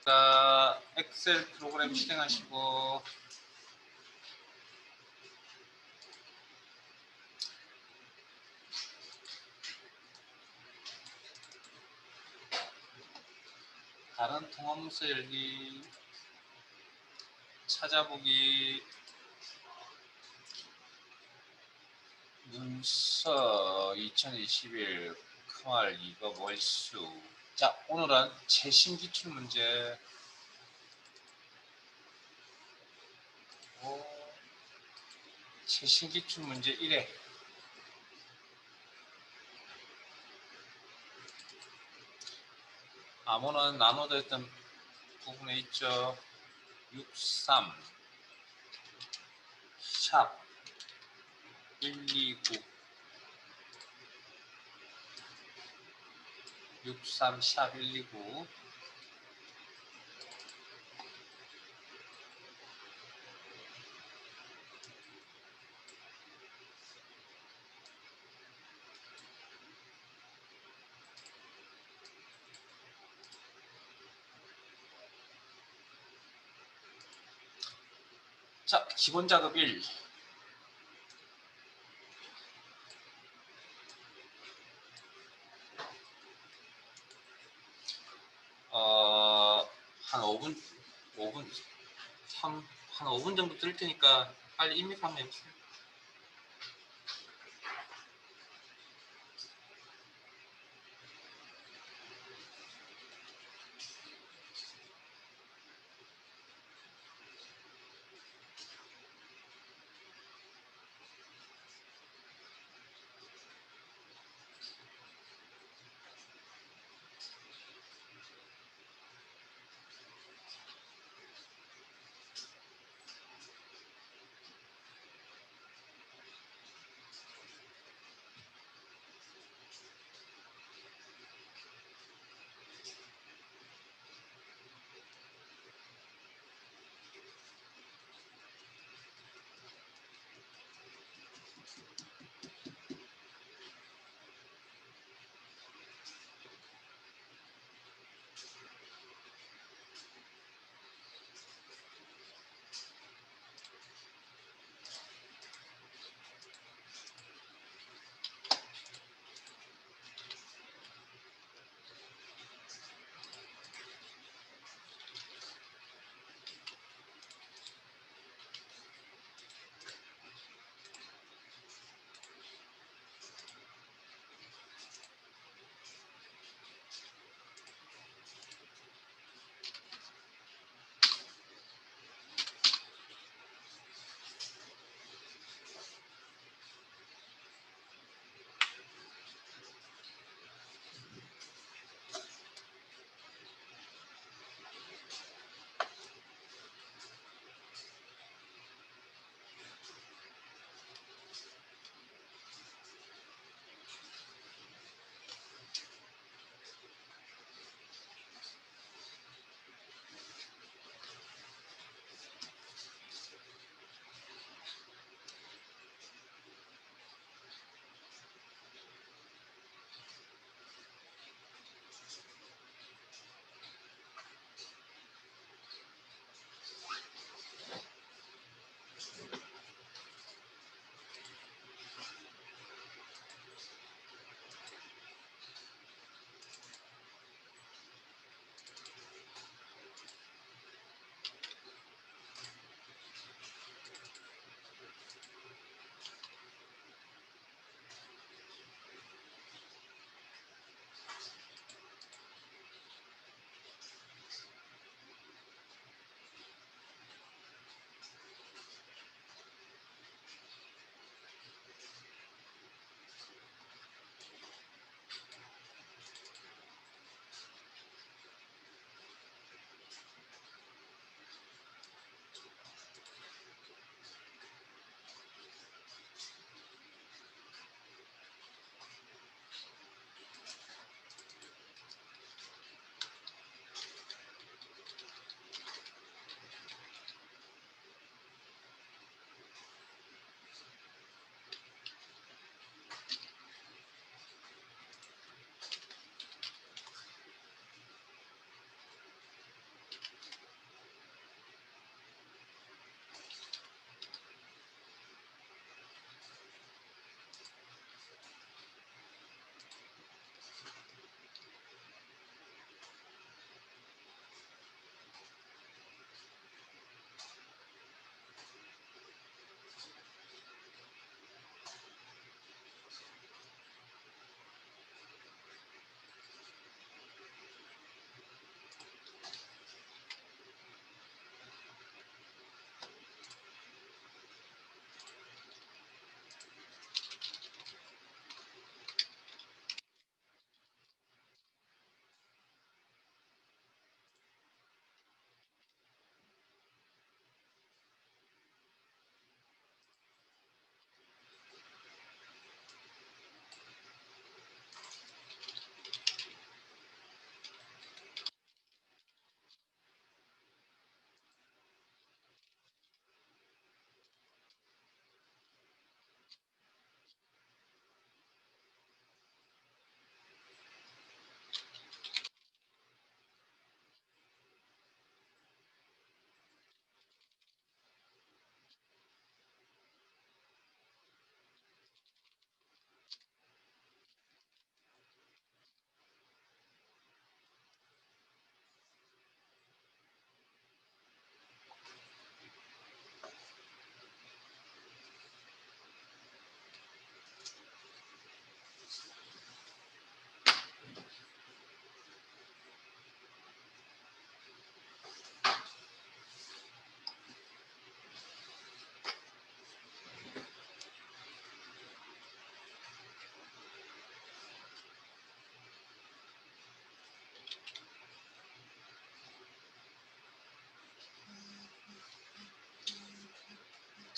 자, 엑셀 프로그램 실행하시고 다른 통합문서 열기, 찾아보기, 문서 2021 크말 2급 월수. 자, 오늘은 최신 기출 문제 최신 기출 문제 1회 암호는 나눠졌던 부분에 있죠. 63 샵 129 63 샵 129 자, 기본 작업 1. 한 5분, 한 5분 정도 들 테니까 빨리 입력 한번 해보세요.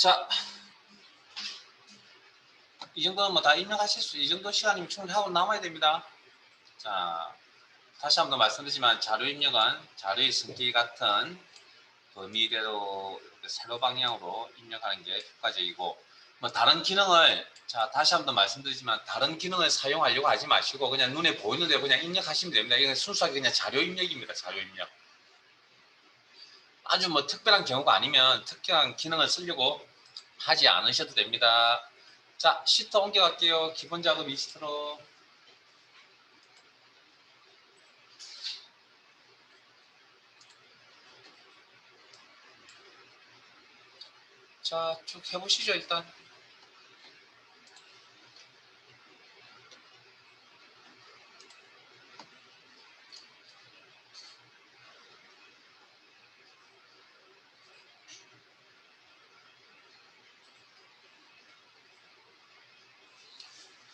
자, 이 정도는 뭐 다 입력하실 수, 이 정도 시간이면 충분히 하고 남아야 됩니다. 자, 다시 한번 말씀드리지만 자료 입력은 자료의 성질 같은 범위대로 세로 방향으로 입력하는 게 효과적이고, 뭐 다른 기능을, 자 다시 한번 말씀드리지만 다른 기능을 사용하려고 하지 마시고 그냥 눈에 보이는 대로 그냥 입력하시면 됩니다. 이건 순수하게 그냥 자료 입력입니다. 자료 입력. 아주 뭐 특별한 경우가 아니면 특별한 기능을 쓰려고 하지 않으셔도 됩니다. 자, 시트 옮겨갈게요. 기본 작업 이 시트로. 자, 쭉 해보시죠, 일단.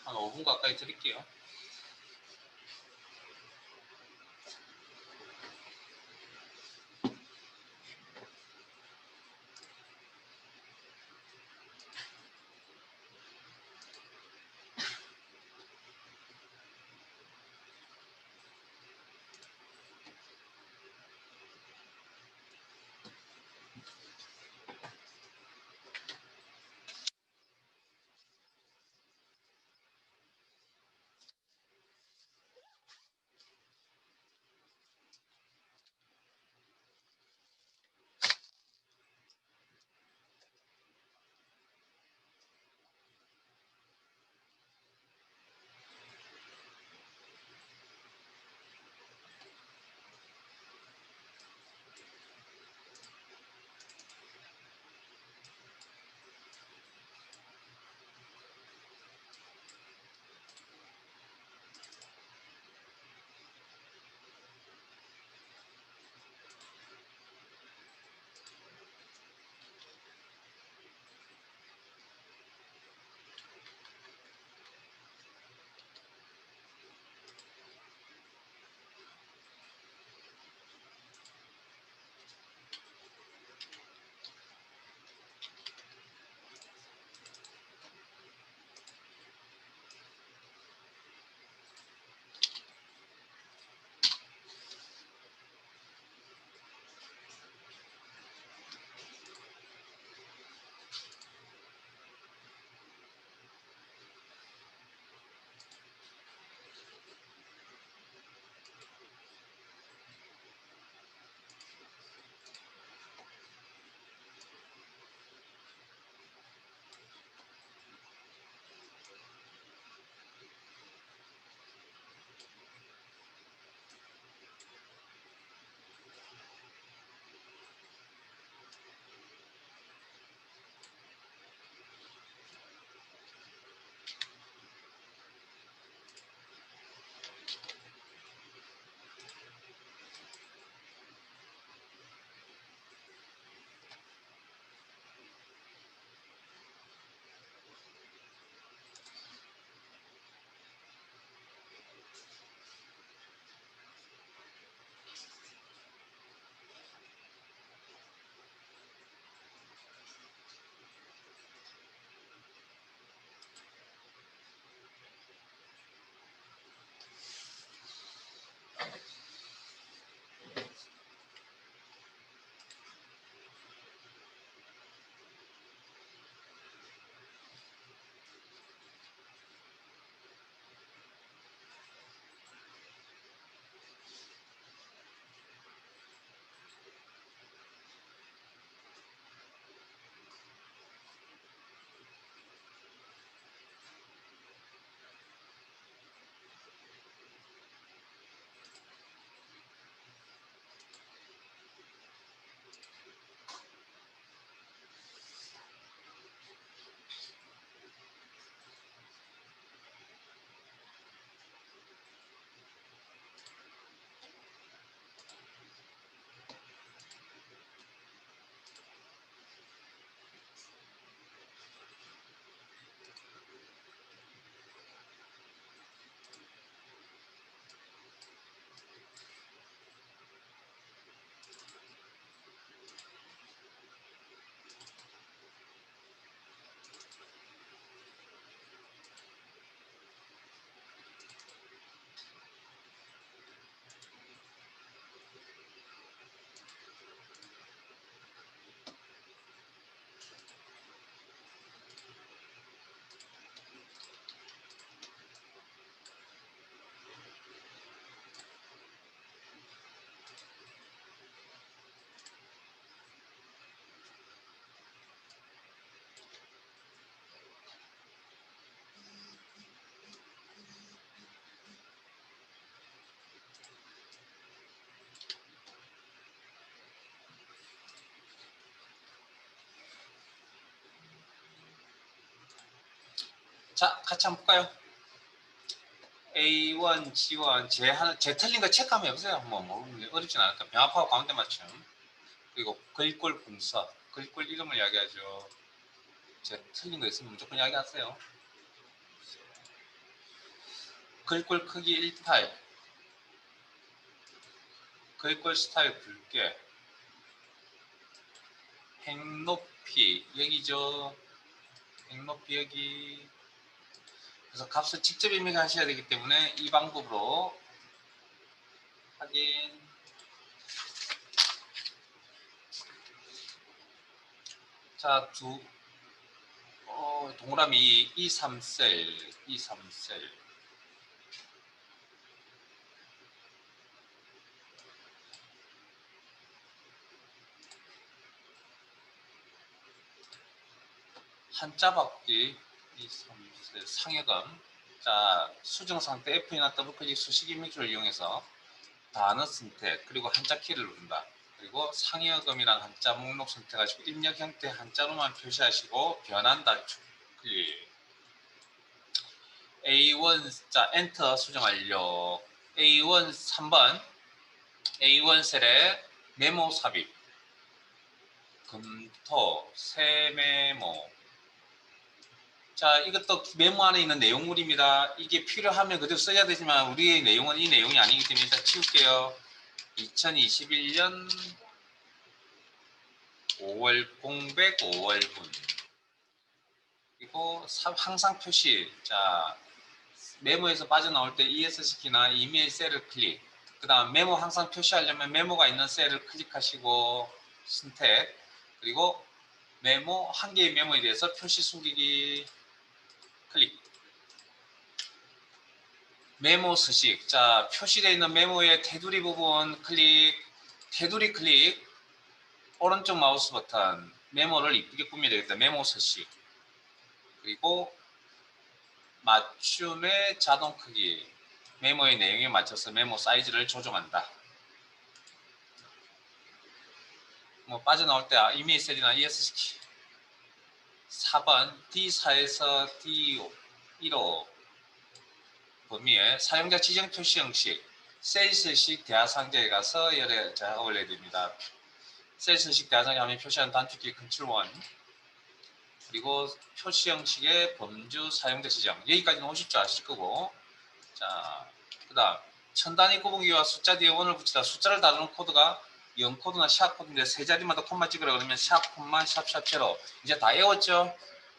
한 5분 가까이 드릴게요. 자, 같이 한번 볼까요? A1, G1, 제 틀린 거 체크 한번 해보세요. 뭐 어렵진 않을까. 병합하고 가운데 맞춤. 그리고 글꼴 분석, 글꼴 이름을 이야기하죠. 제 틀린 거 있으면 무조건 이야기하세요. 글꼴 크기 1타입, 글꼴 스타일 굵게, 행높이 여기죠. 행높이 여기. 그래서 값을 직접 입력하셔야 되기 때문에 이 방법으로 확인. 자, 동그라미 23셀, 23셀. 한자 바꾸기 23셀 상해금. 자, 수정 상태 F나 더블클릭 수식 입력줄을 이용해서 단어 선택 그리고 한자 키를 누른다. 그리고 상여금이란 한자 목록 선택하시고 입력 형태 한자로만 표시하시고 변환 단축 클릭. A1 자 엔터 수정 완료. A1 3번 A1 셀에 메모 삽입 금토 새 메모. 자, 이것도 메모 안에 있는 내용물입니다. 이게 필요하면 그대로 써야 되지만 우리의 내용은 이 내용이 아니기 때문에 일단 치울게요. 2021년 5월 공백 5월분. 그리고 항상 표시. 자, 메모에서 빠져나올 때 ESC키나 이메일 셀을 클릭. 그 다음 메모 항상 표시하려면 메모가 있는 셀을 클릭하시고 선택. 그리고 메모, 한 개의 메모에 대해서 표시 숨기기 클릭. 메모 서식. 자, 표시되어 있는 메모의 테두리 부분 클릭. 테두리 클릭. 오른쪽 마우스 버튼. 메모를 이쁘게 꾸며야 되겠다. 메모 서식. 그리고 맞춤의 자동 크기. 메모의 내용에 맞춰서 메모 사이즈를 조정한다. 뭐 빠져나올 때 이메일 셀이나 ESC 4번 D4에서 D1호 범위에 사용자 지정 표시 형식 셀스식 대하상자에 가서 열에 올려야 됩니다. 셀스식 대하상자 화면 표시한 단축키 컨트롤 1 그리고 표시 형식의 범주 사용자 지정 여기까지는 오실 줄 아실 거고 자 그 다음 천 단위 구분기와 숫자 뒤에 1을 붙이다 숫자를 다루는 코드가 0코드나 샵코드인데 세 자리마다 콤마 찍으라 그러면 샵 콤마 샵샵 제로 이제 다 외웠죠.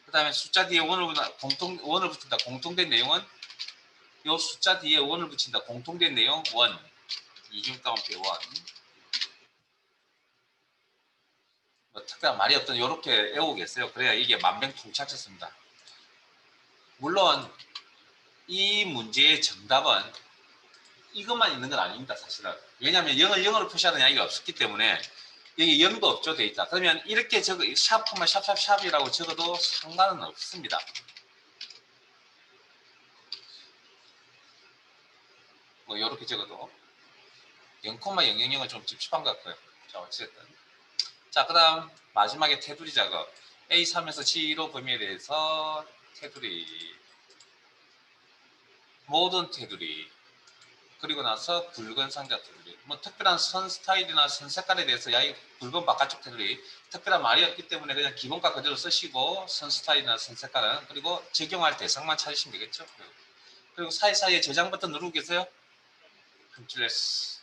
그 다음에 숫자 뒤에 1을 붙인다 공통된 내용은 요 숫자 뒤에 1을 붙인다 공통된 내용 1 이중따옴표 1 뭐 특별한 말이 없던 이렇게 외우겠어요. 그래야 이게 만병통치약습니다. 물론 이 문제의 정답은 이것만 있는 건 아닙니다. 사실은. 왜냐하면 0을 0으로 표시하는 이야기가 없었기 때문에 여기 0도 없죠. 돼 있다. 그러면 이렇게 샵, 샵샵샵이라고 적어도 상관은 없습니다. 뭐 이렇게 적어도 0,000은 좀 찝찝한 것 같고요. 자 어쨌든 자 그 다음 마지막에 테두리 작업 A3에서 G1호 범위에 대해서 테두리 모든 테두리 그리고 나서 굵은 상자 테두리 뭐 특별한 선 스타일이나 선 색깔에 대해서 이 굵은 바깥쪽 테두리 특별한 말이 없기 때문에 그냥 기본값 그대로 쓰시고 선 스타일이나 선 색깔은 그리고 적용할 대상만 찾으시면 되겠죠. 그리고 사이사이에 저장 버튼 누르고 계세요. 컨트롤 S.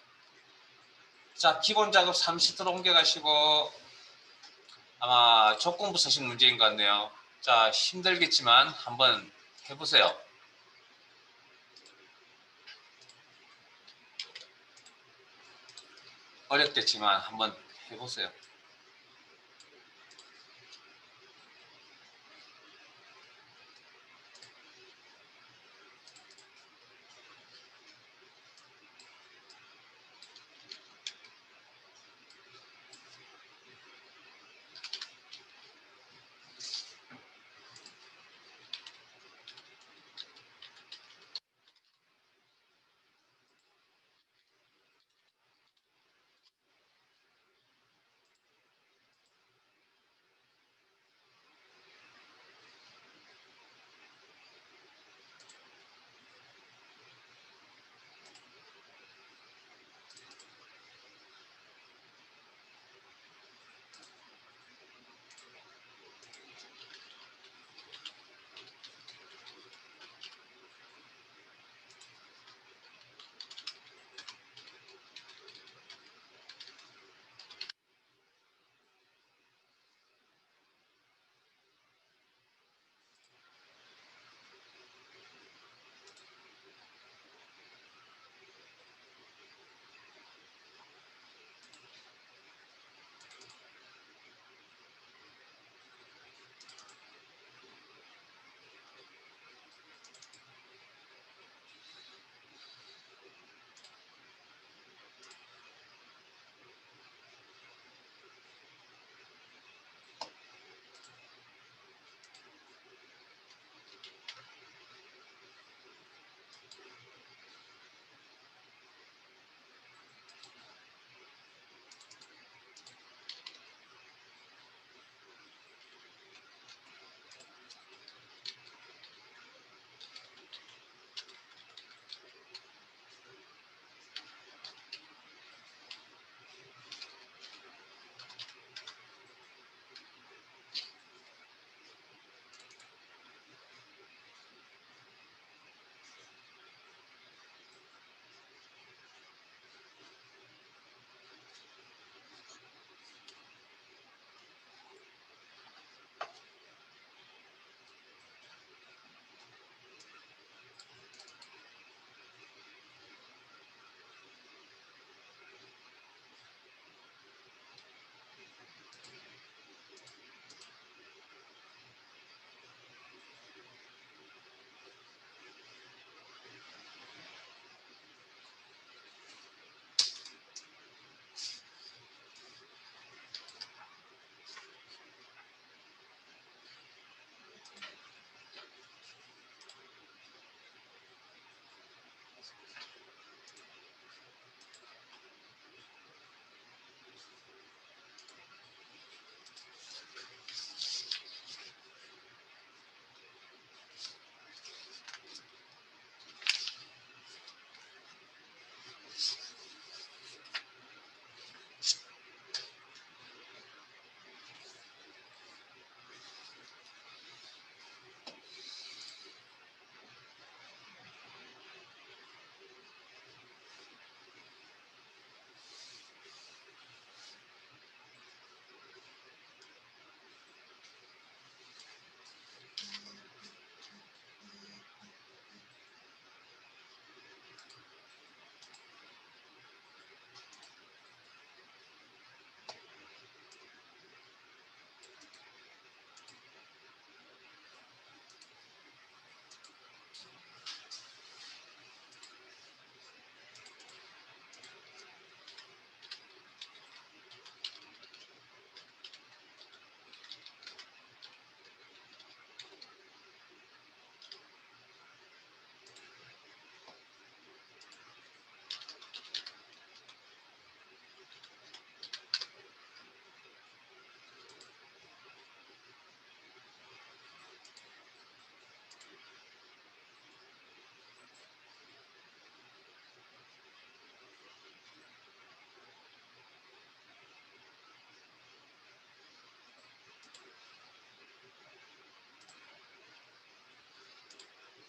자 기본 작업 30도로 옮겨가시고 아마 조건부 서식 문제인 것 같네요. 자 힘들겠지만 한번 해보세요. 어렵겠지만 한번 해보세요.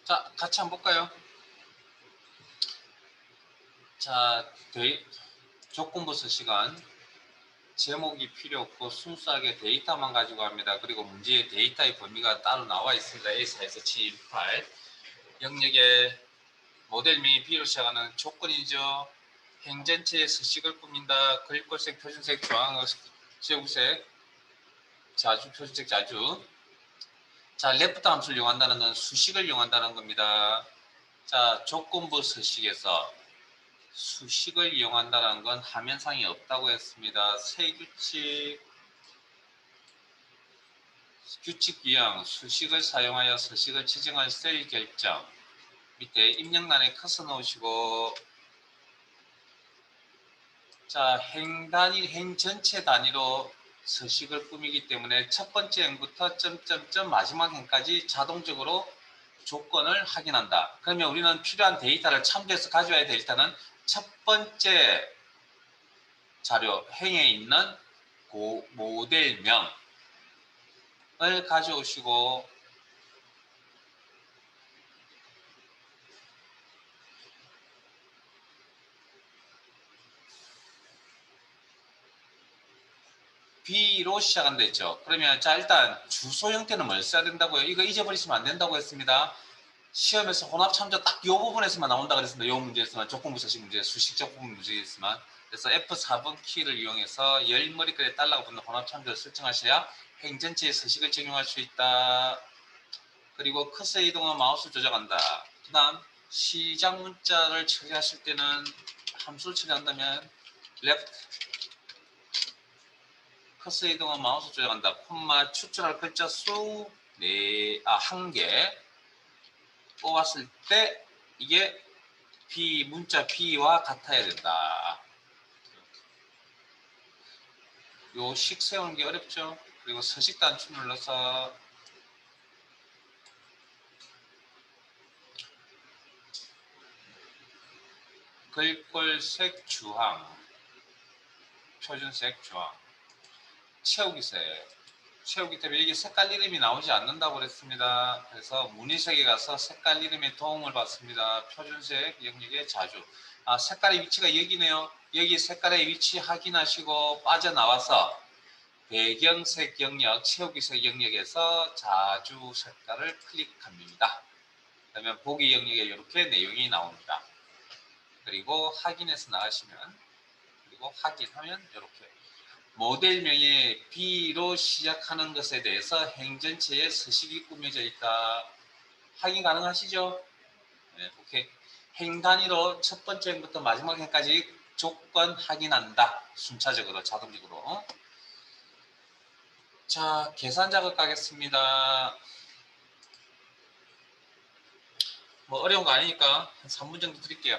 자, 같이 한번 볼까요? 자, 조건부서 시간. 제목이 필요 없고 순수하게 데이터만 가지고 합니다. 그리고 문제의 데이터의 범위가 따로 나와 있습니다. A4에서 G18. 영역의 모델명이 B로 시작하는 조건이죠. 행전체의 서식을 꾸민다. 글꼴색, 표준색, 주황색, 지우색, 자주, 표준색, 자주. 자, 레프트 함수를 이용한다는 건 수식을 이용한다는 겁니다. 자, 조건부 서식에서 수식을 이용한다는 건 화면상이 없다고 했습니다. 세규칙, 규칙 유형, 수식을 사용하여 서식을 지정할 셀 결정. 밑에 입력란에 커서 놓으시고, 자, 행 전체 단위로 서식을 꾸미기 때문에 첫 번째 행부터 점점점 마지막 행까지 자동적으로 조건을 확인한다. 그러면 우리는 필요한 데이터를 참조해서 가져와야 될 데이터는 첫 번째 자료, 행에 있는 모델명을 가져오시고, B로 시작한다 했죠. 그러면 자, 일단 주소 형태는 뭘 써야 된다고요? 이거 잊어버리시면 안 된다고 했습니다. 시험에서 혼합 참조 딱 이 부분에서만 나온다 그랬습니다. 이 문제에서만, 조건부 서식 문제, 수식적 부분 문제에서만. 그래서 F4번 키를 이용해서 열 머리글에 달러가 붙는 혼합 참조를 설정하셔야 행전체의 서식을 적용할 수 있다. 그리고 커서 이동은 마우스 조작한다. 그 다음 시작 문자를 처리하실 때는 함수를 처리한다면 left 커서 이동은 마우스 조작한다. 콤마 추출할 글자 수 1개 뽑았을 때 이게 문자 B와 같아야 된다. 요 식 세우는 게 어렵죠. 그리고 서식 단추 눌러서 글꼴색 주황, 표준색 주황, 채우기 때문에 이게 색깔 이름이 나오지 않는다고 그랬습니다. 그래서 문의색에 가서 색깔 이름의 도움을 받습니다. 표준색 영역의 자주. 색깔의 위치가 여기네요. 여기 색깔의 위치 확인하시고 빠져나와서 배경색 영역, 채우기색 영역에서 자주 색깔을 클릭합니다. 그러면 보기 영역에 이렇게 내용이 나옵니다. 그리고 확인해서 나가시면, 그리고 확인하면 이렇게 모델명이 B로 시작하는 것에 대해서 행전체에 서식이 꾸며져 있다. 확인 가능하시죠? 네, 오케이. 행 단위로 첫 번째 행부터 마지막 행까지 조건 확인한다. 순차적으로, 자동적으로. 자, 계산 작업 가겠습니다. 뭐 어려운 거 아니니까 한 3분 정도 드릴게요.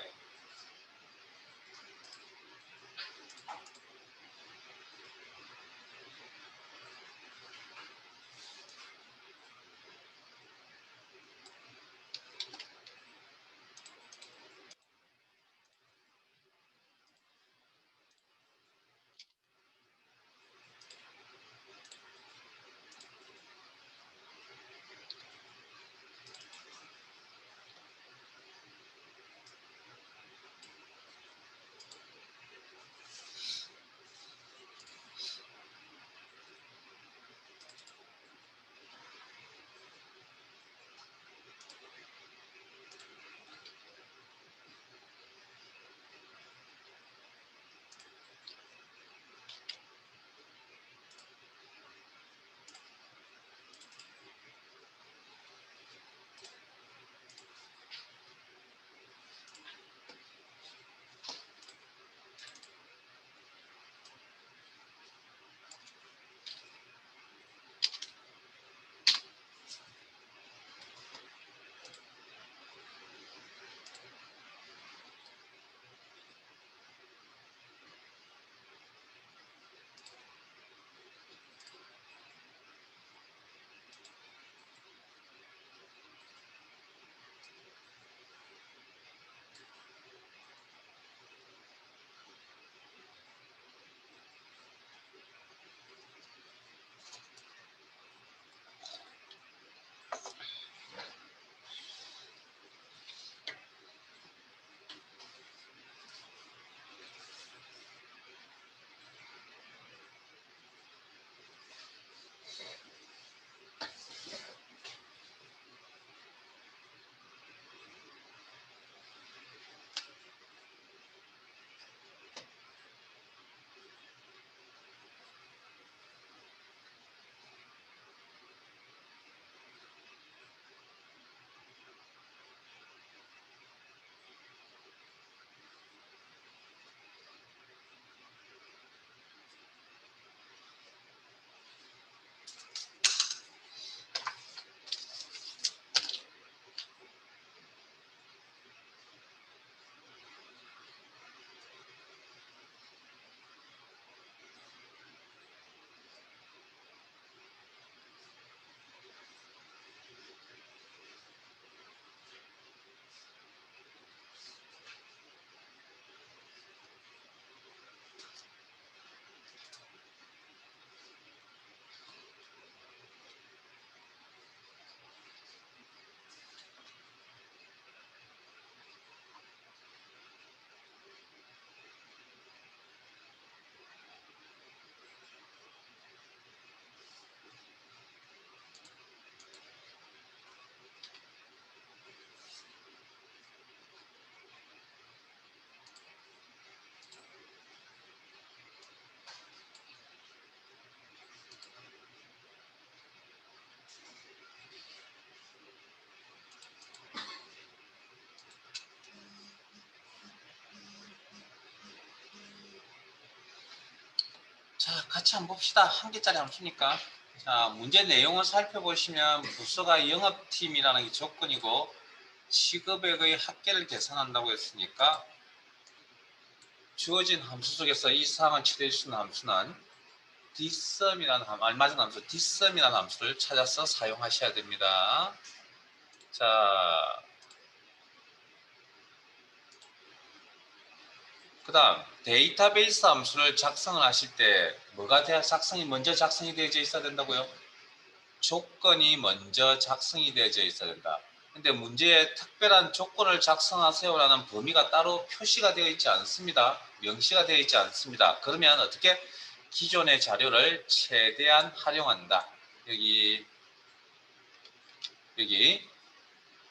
자, 같이 한번 봅시다. 한 개짜리 함수니까. 자, 문제 내용을 살펴보시면 부서가 영업팀이라는 게 조건이고 취급액의 합계를 계산한다고 했으니까 주어진 함수 속에서 이 사항을 처리할 수 있는 함수는 dsum이라는 알맞은 함수 dsum이라는 함수를 찾아서 사용하셔야 됩니다. 자, 그 다음 데이터베이스 함수를 작성을 하실 때 뭐가 먼저 작성이 되어져 있어야 된다고요? 조건이 먼저 작성이 되어져 있어야 된다. 근데 문제에 특별한 조건을 작성하세요라는 범위가 따로 표시가 되어 있지 않습니다. 명시가 되어 있지 않습니다. 그러면 어떻게? 기존의 자료를 최대한 활용한다. 여기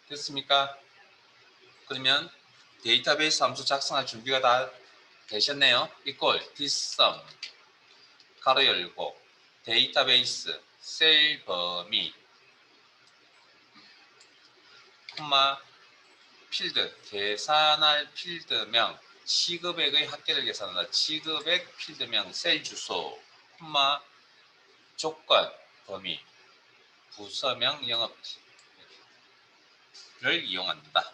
됐습니까? 그러면 데이터베이스 함수 작성할 준비가 다 되셨네요. 이꼴 dsum 가로 열고 데이터베이스 셀 범위 콤마 필드 계산할 필드명 취급액의 합계를 계산한다. 취급액 필드명 셀 주소 콤마 조건 범위 부서명 영업를 이용한다.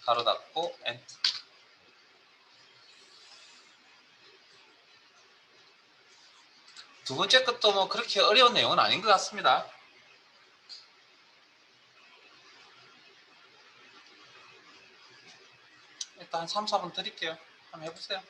가로 닫고 엔터. 두 번째 것도 뭐 그렇게 어려운 내용은 아닌 것 같습니다. 일단 한 3, 4분 드릴게요. 한번 해보세요.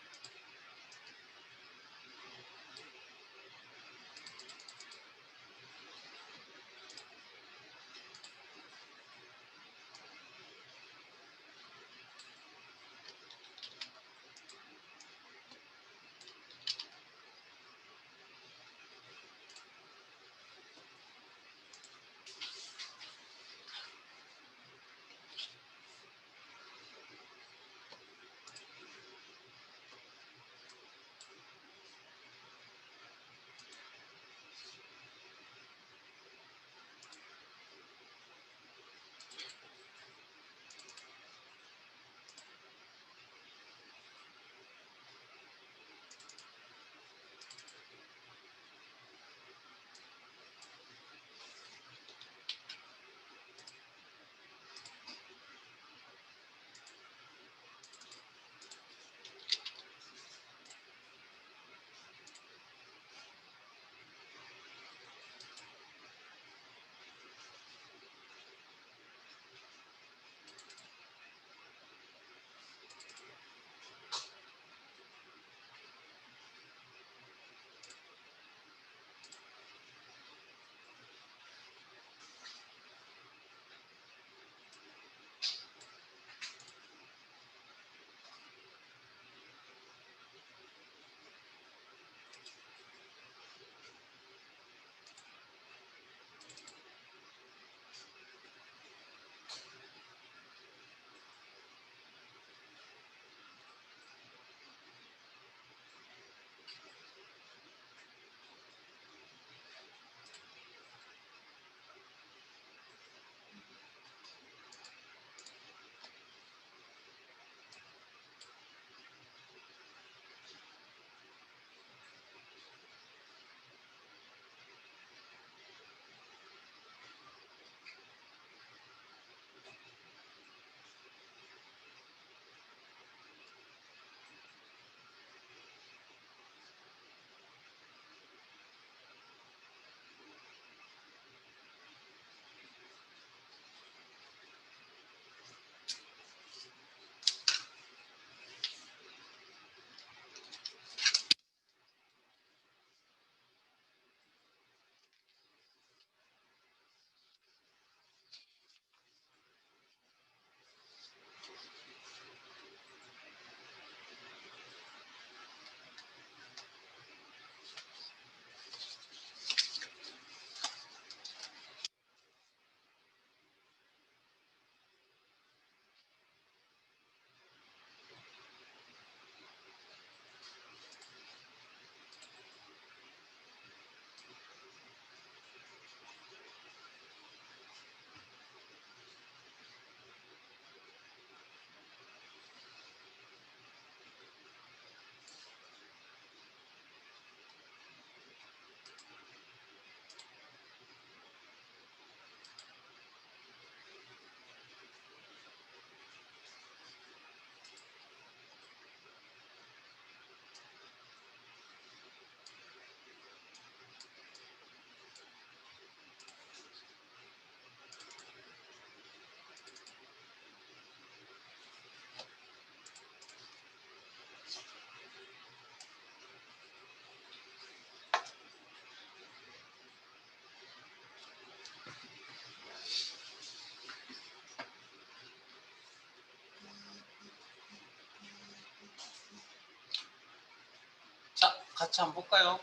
같이 한번 볼까요?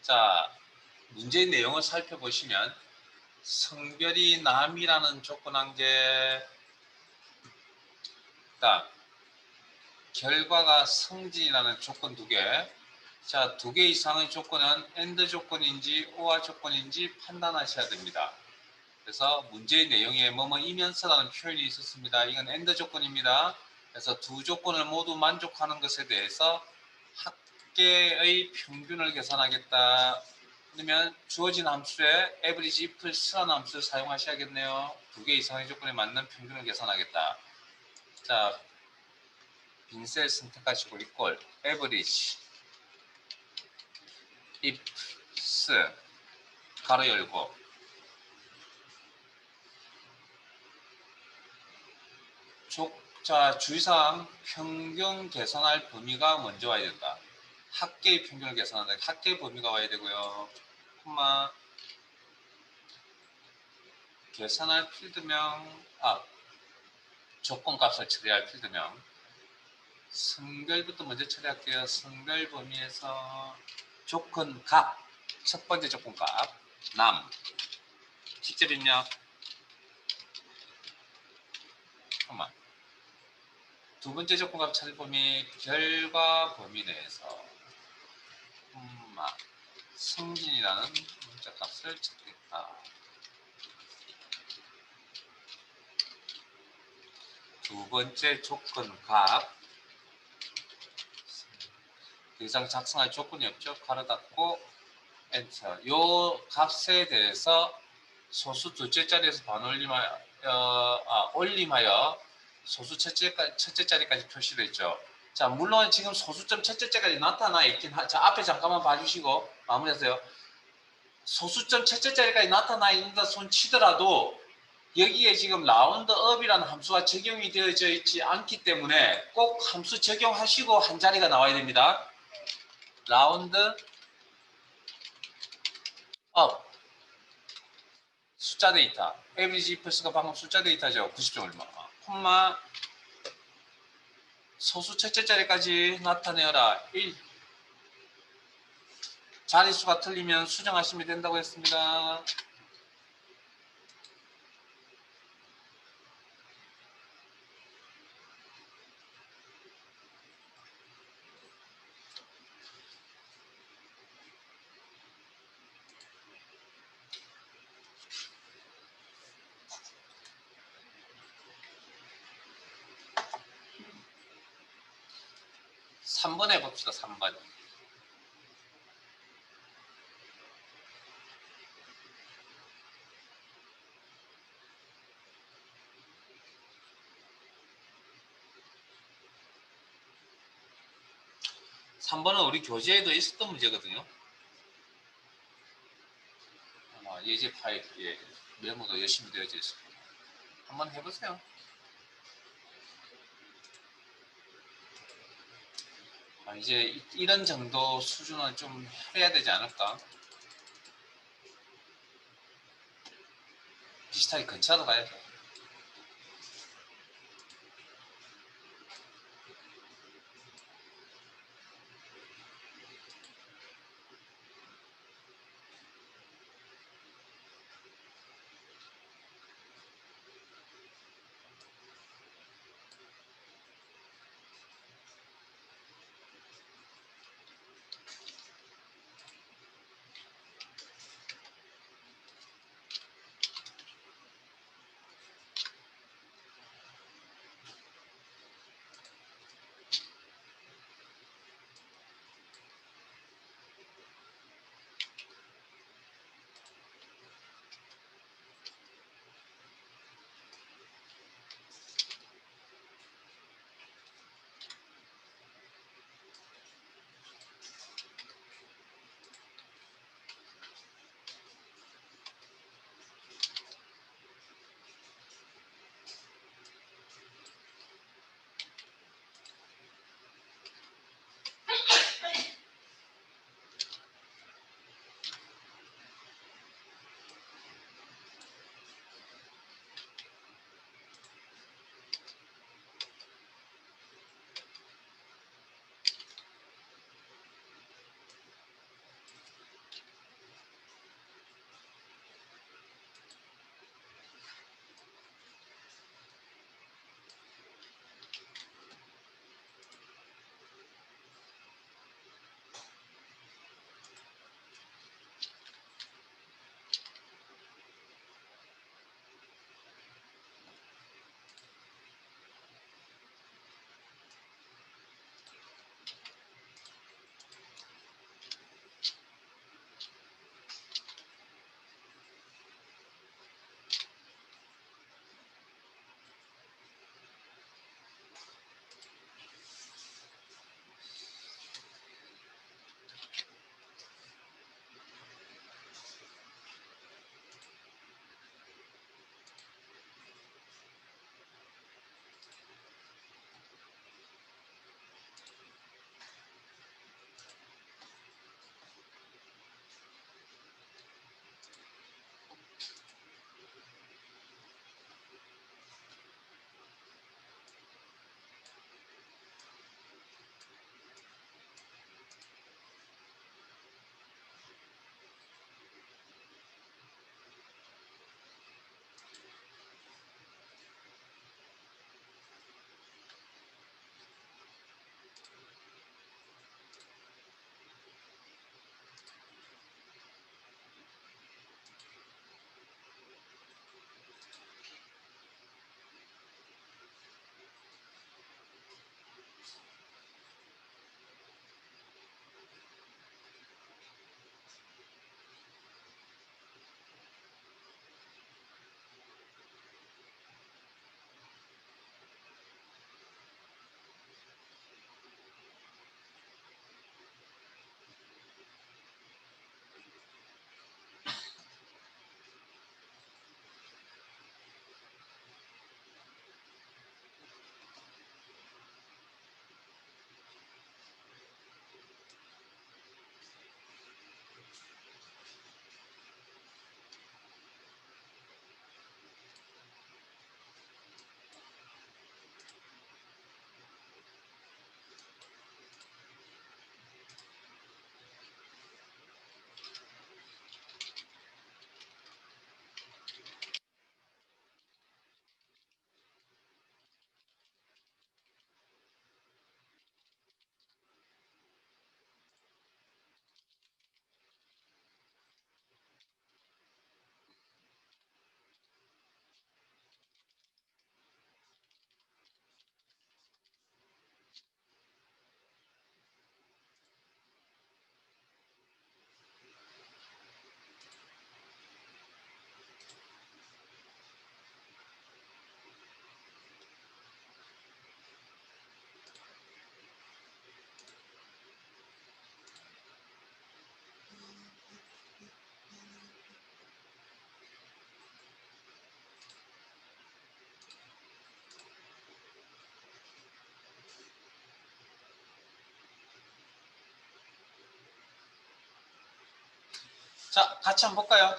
자, 문제의 내용을 살펴보시면 성별이 남이라는 조건 한 개, 그다음 결과가 성진이라는 조건 두 개. 자, 두 개 이상의 조건은 AND 조건인지 OR 조건인지 판단하셔야 됩니다. 그래서 문제의 내용에 뭐뭐이면서라는 표현이 있었습니다. 이건 AND 조건입니다. 그래서 두 조건을 모두 만족하는 것에 대해서 합계의 평균을 계산하겠다. 그러면 주어진 함수에 average if라는 함수를 사용하셔야겠네요. 두 개 이상의 조건에 맞는 평균을 계산하겠다. 자, 빈셀 선택하시고 equal average ifs 가로 열고 자, 주의사항 평균 계산할 범위가 먼저 와야 된다. 합계의 평균을 계산한다. 합계의 범위가 와야 되고요. 콤마 계산할 필드명 조건값을 처리할 필드명 성별부터 먼저 처리할게요. 성별 범위에서 조건값 첫 번째 조건값 남 직접 입력 콤마 두 번째 조건값 처리 범위 결과 범위 내에서 성진이라는 문자값을 찾겠다. 두 번째 조건값 더 이상 작성할 조건이 없죠. 가로 닫고 엔터. 요 값에 대해서 소수 둘째 자리에서 올림하여 소수 첫째 자리까지 표시되어 있죠. 자, 물론 지금 소수점 첫째 자리까지 나타나 있긴 자, 앞에 잠깐만 봐주시고 마무리하세요. 소수점 첫째 자리까지 나타나 있는다 손 치더라도 여기에 지금 라운드업이라는 함수가 적용이 되어져 있지 않기 때문에 꼭 함수 적용하시고 한 자리가 나와야 됩니다. 라운드업 숫자 데이터 average ifs가 방금 숫자 데이터죠. 90점 얼마 콤마 소수 첫째 자리까지 나타내어라 1 자릿수가 틀리면 수정하시면 된다고 했습니다. 삼 번 해봅시다. 3번. (3번은) 우리 교재에도 있었던 문제거든요. 아마 예제 파일에 메모도 열심히 되어져 있습니다. 한번 해보세요. 이제 이런 정도 수준은 좀 해야 되지 않을까? 비슷하게 근처로 가야죠. 자, 같이 한번 볼까요?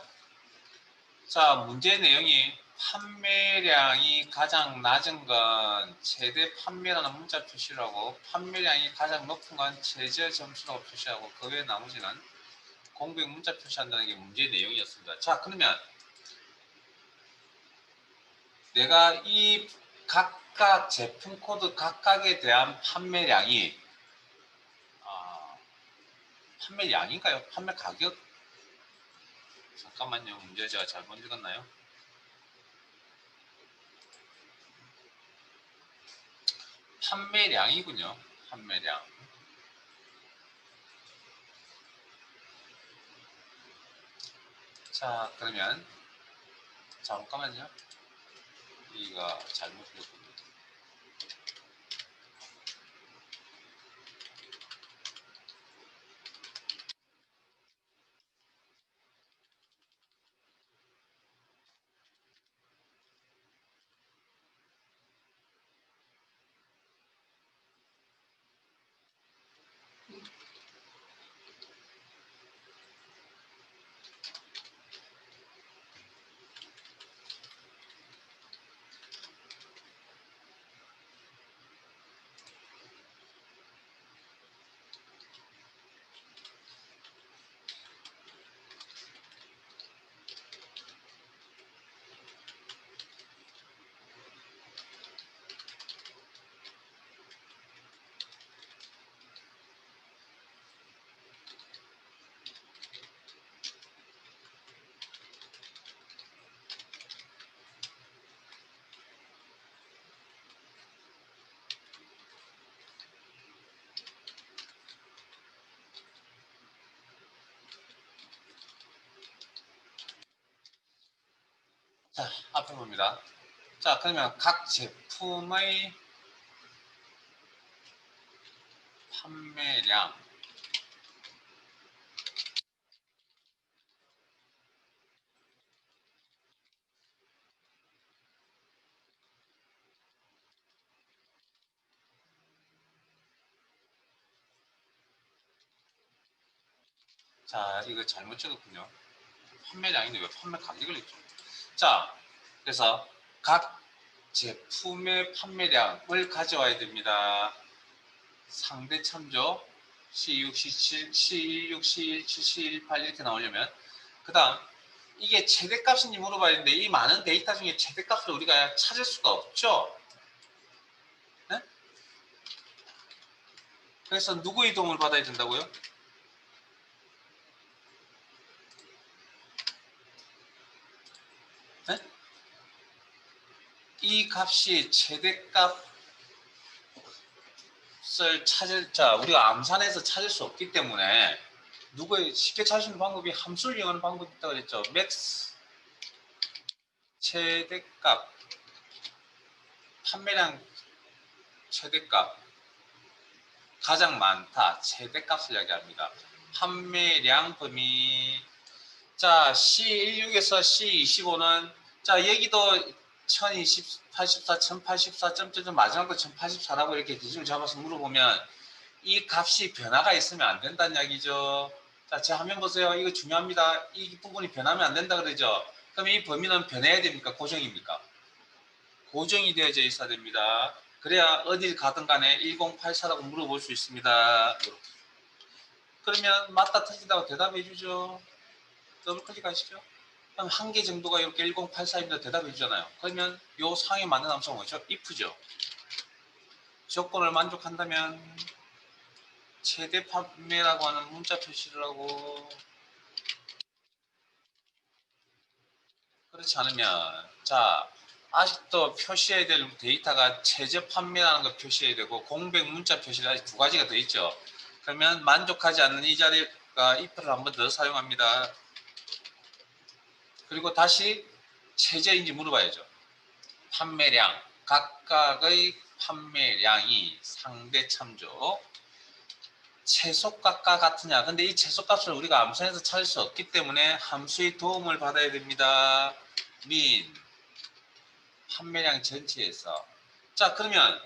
자, 문제 내용이 판매량이 가장 낮은 건 최대 판매라는 문자 표시라고, 판매량이 가장 높은 건 최저 점수라고 표시하고, 그 외 나머지는 공백 문자 표시한다는 게 문제 내용이었습니다. 자, 그러면 내가 이 각각 제품 코드 각각에 대한 판매량이 판매량인가요? 판매 가격? 잠깐만요. 문제 제가 잘못 읽었나요? 판매량이군요. 판매량. 자, 그러면 잠깐만요. 여기가 잘못 읽었군요. 자, 앞에 봅니다. 자, 그러면 각 제품의 판매량. 자, 이거 잘못 적었군요. 판매량인데 왜 판매 가격을 했죠? 자, 그래서 각 제품의 판매량을 가져와야 됩니다. 상대 참조 C6, C7, C16, C17, C18 이렇게 나오려면 그 다음 이게 최대값인지 물어봐야 되는데 이 많은 데이터 중에 최대값을 우리가 찾을 수가 없죠. 네? 그래서 누구의 도움을 받아야 된다고요? 네? 이 값이 최대값을 자, 우리가 암산해서 찾을 수 없기 때문에 누구의 쉽게 찾을 수 있는 방법이 함수를 이용하는 방법이 있다고 그랬죠. 맥스 최대값 판매량 최대값 가장 많다 최대값을 이야기합니다. 판매량 범위 자 C16에서 C25는 자 여기도 1084, 1084, 점점 마지막 거 1084라고 이렇게 기준을 잡아서 물어보면 이 값이 변화가 있으면 안 된다는 이야기죠. 자, 제 화면 보세요. 이거 중요합니다. 이 부분이 변하면 안 된다 그러죠. 그럼 이 범위는 변해야 됩니까? 고정입니까? 고정이 되어져 있어야 됩니다. 그래야 어딜 가든 간에 1084라고 물어볼 수 있습니다. 그러면 맞다 틀리다고 대답해 주죠. 더블 클릭하시죠. 그럼 한 개 정도가 이렇게 1084입니다. 대답해 주잖아요. 그러면 요 상에 맞는 함수가 뭐죠? if죠. 조건을 만족한다면 최대 판매라고 하는 문자 표시를 하고 그렇지 않으면 자 아직도 표시해야 될 데이터가 최저 판매라는 거 표시해야 되고 공백 문자 표시가 아직 두 가지가 더 있죠. 그러면 만족하지 않는 이 자리가 if를 한 번 더 사용합니다. 그리고 다시 최저인지 물어봐야죠. 판매량 각각의 판매량이 상대 참조 최소값과 같으냐. 근데 이 최소값을 우리가 암산해서 찾을 수 없기 때문에 함수의 도움을 받아야 됩니다. min 판매량 전체에서 자 그러면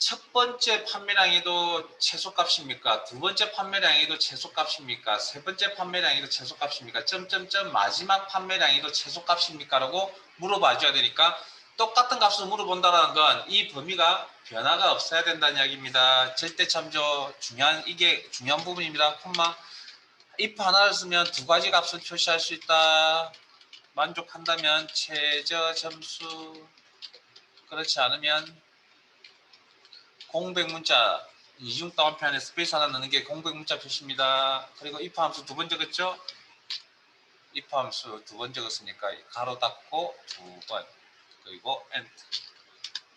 첫 번째 판매량에도 최소값입니까? 두 번째 판매량에도 최소값입니까? 세 번째 판매량에도 최소값입니까? 점점점 마지막 판매량에도 최소값입니까? 라고 물어봐 줘야 되니까 똑같은 값을 물어본다는 건 이 범위가 변화가 없어야 된다는 이야기입니다. 절대 참조 이게 중요한 부분입니다. 콤마 if 하나를 쓰면 두 가지 값을 표시할 수 있다. 만족한다면 최저 점수, 그렇지 않으면 공백 문자, 이중 따옴표안에 스페이스 하나 넣는 게 공백 문자 표시입니다. 그리고 if 함수 두 번 적었죠? if 함수 두 번 적었으니까 가로 닫고 두 번, 그리고 end.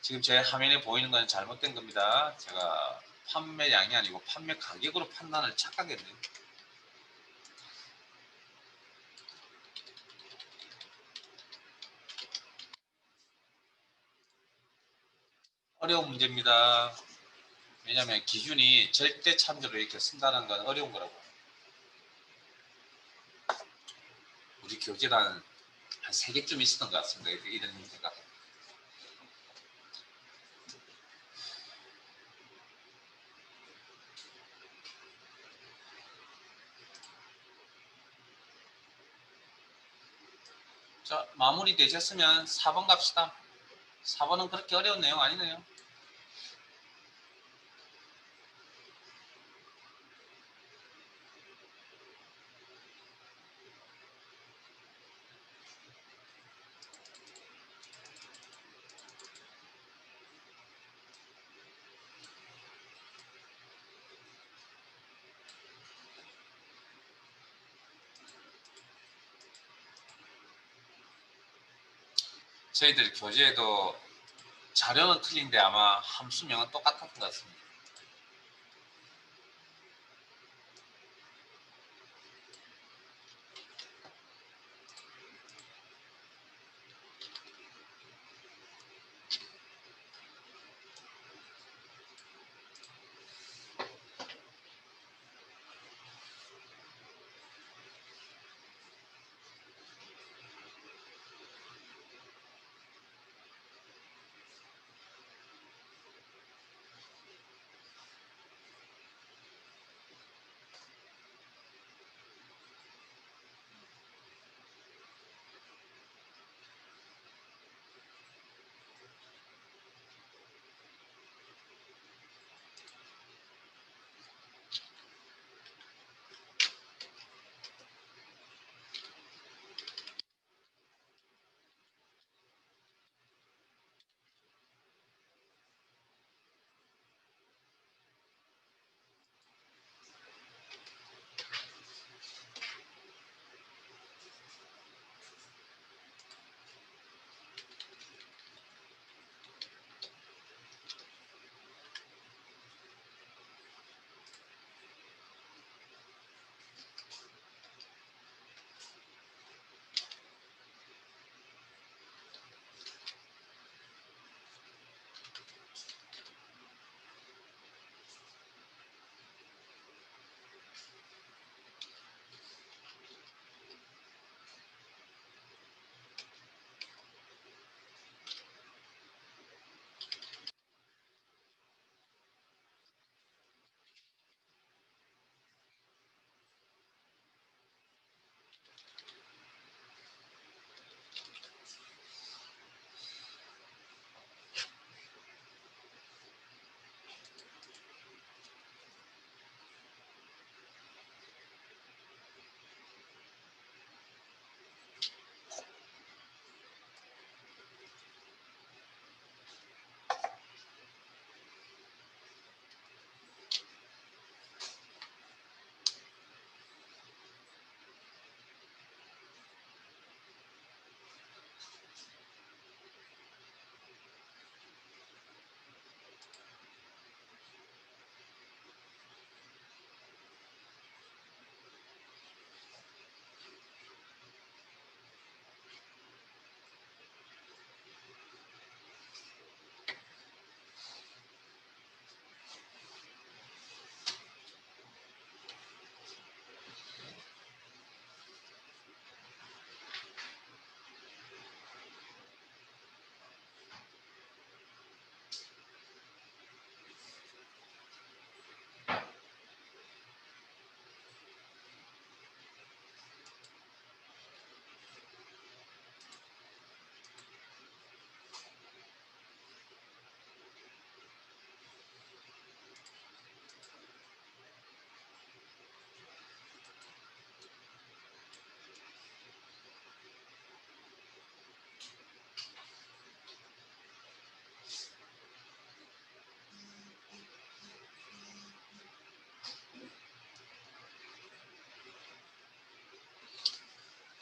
지금 제 화면에 보이는 건 잘못된 겁니다. 제가 판매량이 아니고 판매 가격으로 판단을 착각했네요. 어려운 문제입니다. 왜냐하면 기준이 절대 참조로 이렇게 쓴다는 건 어려운 거라고. 우리 교재란 한 3개쯤 있었던 것 같습니다. 이런 문제가. 자, 마무리 되셨으면 4번 갑시다. 4번은 그렇게 어려운 내용 아니네요. 저희들 교재에도 자료는 틀린데 아마 함수명은 똑같았던 것 같습니다.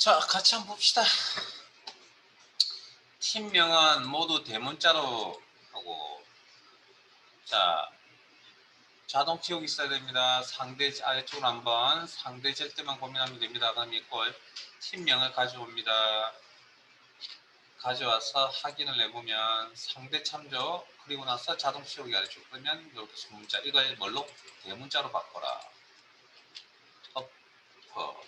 자, 같이 한번 봅시다. 팀명은 모두 대문자로 하고, 자, 자동 기억이 있어야 됩니다. 상대 아래쪽으로 한번 상대 절대만 고민하면 됩니다. 그럼 이꼴 팀명을 가져옵니다. 가져와서 확인을 해보면 상대 참조, 그리고 나서 자동 치우기 아래쪽. 그러면 이렇게 소문자, 이걸 뭘로? 대문자로 바꿔라. 엎어.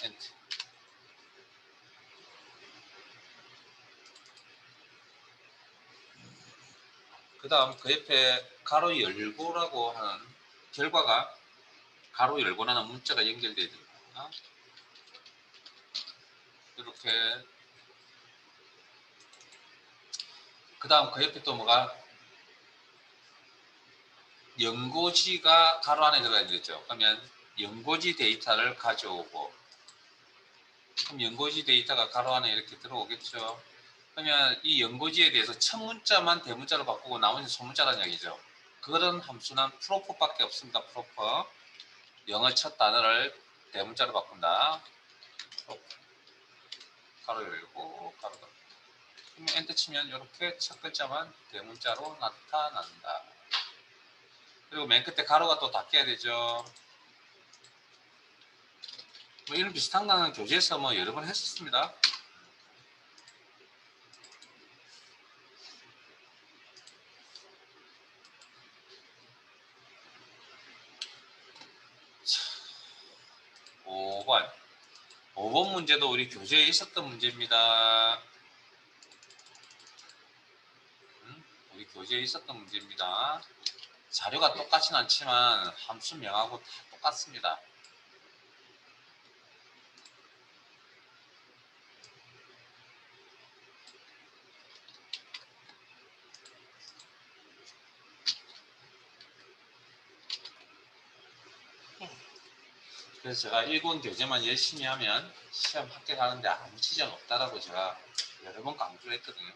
엔트. 그 다음 그 옆에 가로 열고라고 하는 결과가 가로 열고라는 문자가 연결되어 있습니다. 이렇게. 그 다음 그 옆에 또 뭐가? 연고지가 가로 안에 들어가 있죠. 그러면 연고지 데이터를 가져오고, 그럼 연고지 데이터가 가로 안에 이렇게 들어오겠죠. 그러면 이 연고지에 대해서 첫 문자만 대문자로 바꾸고 나머지 소문자라는 얘기죠. 그런 함수는 프로퍼밖에 없습니다. 프로퍼. 영어 첫 단어를 대문자로 바꾼다. 가로 열고 가로 닫고. 그럼 엔터 치면 이렇게 첫 글자만 대문자로 나타난다. 그리고 맨 끝에 가로가 또 닫혀야 되죠. 뭐 이런 비슷한 거는 교재에서 뭐 여러 번 했었습니다. 자, 5번. 5번 문제도 우리 교재에 있었던 문제입니다. 우리 교재에 있었던 문제입니다. 자료가 똑같진 않지만 함수명하고 다 똑같습니다. 그래서 제가 일본 교재만 열심히 하면 시험 합격하는데 아무 지장 없다라고 제가 여러 번 강조했거든요.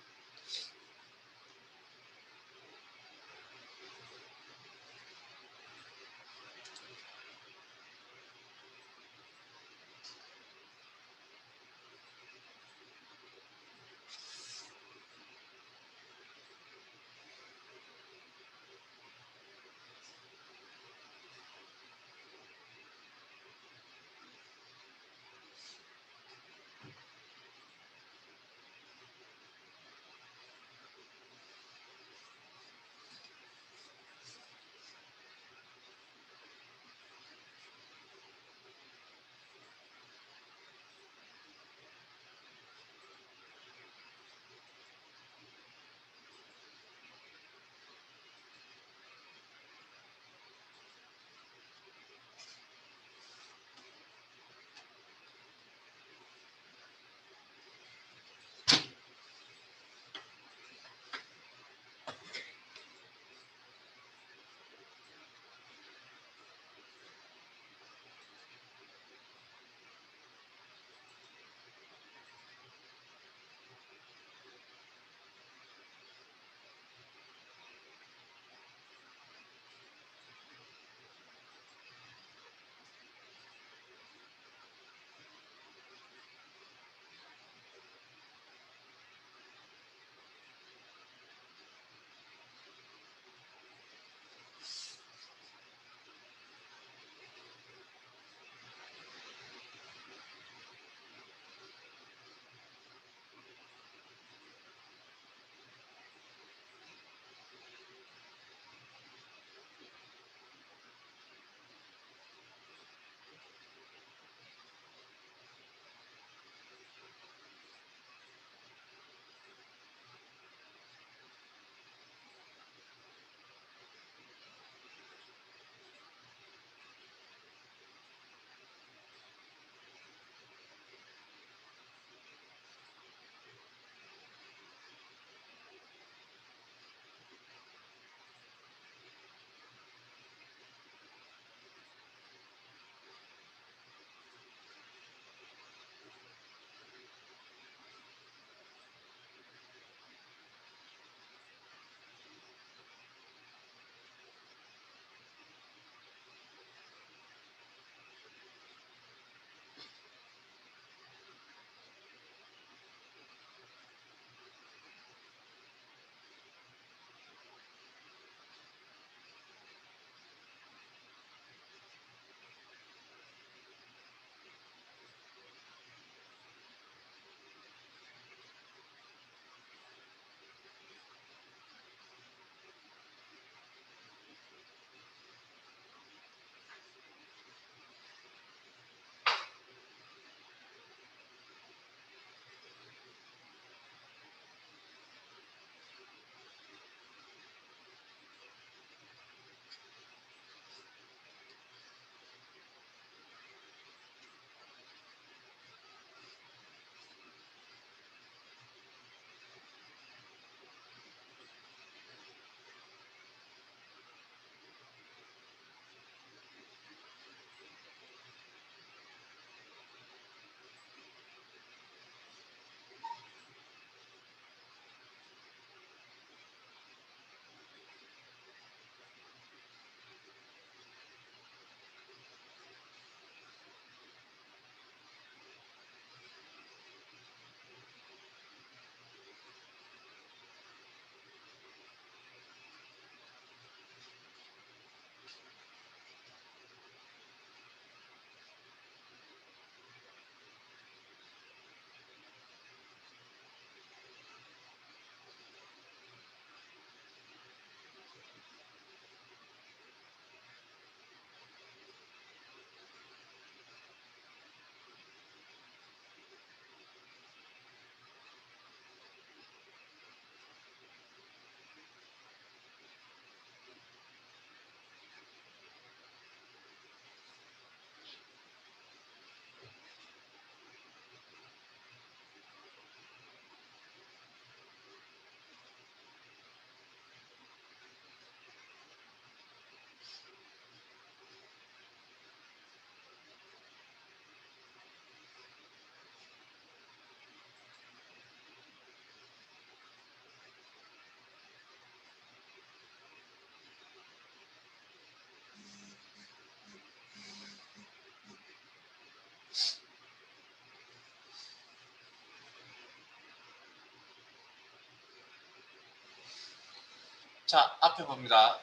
자, 앞에 봅니다.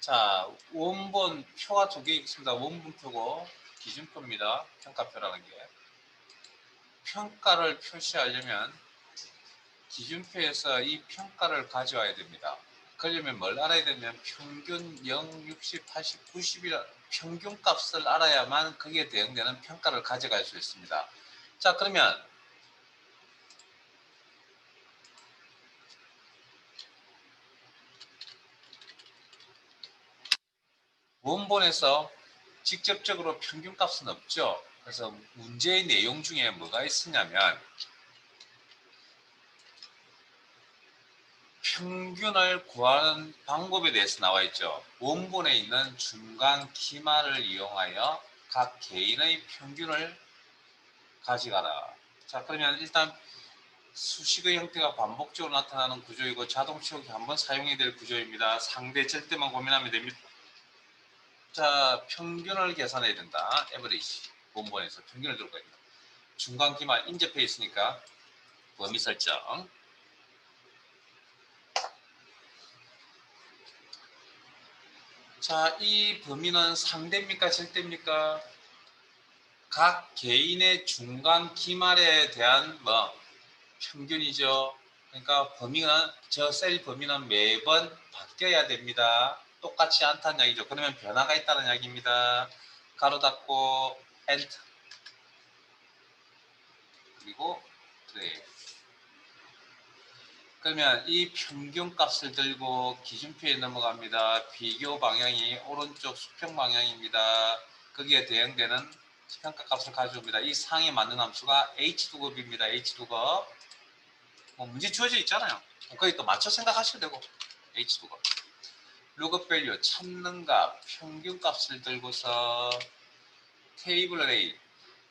자, 원본 표가 두 개 있습니다. 원본표고 기준표입니다. 평가표라는 게. 평가를 표시하려면 기준표에서 이 평가를 가져와야 됩니다. 그러려면 뭘 알아야 되냐면 평균 0, 60, 80, 90이라 평균 값을 알아야만 거기에 대응되는 평가를 가져갈 수 있습니다. 자, 그러면 원본에서 직접적으로 평균값은 없죠. 그래서 문제의 내용 중에 뭐가 있었냐면 평균을 구하는 방법에 대해서 나와 있죠. 원본에 있는 중간 키말을 이용하여 각 개인의 평균을 가져가라. 자, 그러면 일단 수식의 형태가 반복적으로 나타나는 구조이고 자동 치우기 한번 사용해야 될 구조입니다. 상대 절대만 고민하면 됩니다. 자, 평균을 계산해야 된다. 에버리지. 원본에서 평균을 들고 있다. 중간 기말 인접해 있으니까 범위 설정. 자, 이 범위는 상대입니까? 절대입니까? 각 개인의 중간 기말에 대한 평균이죠. 그러니까 범위는 저 셀 범위는 매번 바뀌어야 됩니다. 똑같지 않다는 이야기죠. 그러면 변화가 있다는 이야기입니다. 가로 닫고 엔터 그리고 그래. 그러면 이 평균 값을 들고 기준표에 넘어갑니다. 비교 방향이 오른쪽 수평 방향입니다. 거기에 대응되는 평가 값을 가져옵니다. 이 상에 맞는 함수가 H2급입니다. H2급. 문제 주어져 있잖아요. 거기 또 맞춰 생각하셔도 되고 H2급. 룩업 밸류 찾는 값, 평균 값을 들고서 테이블 A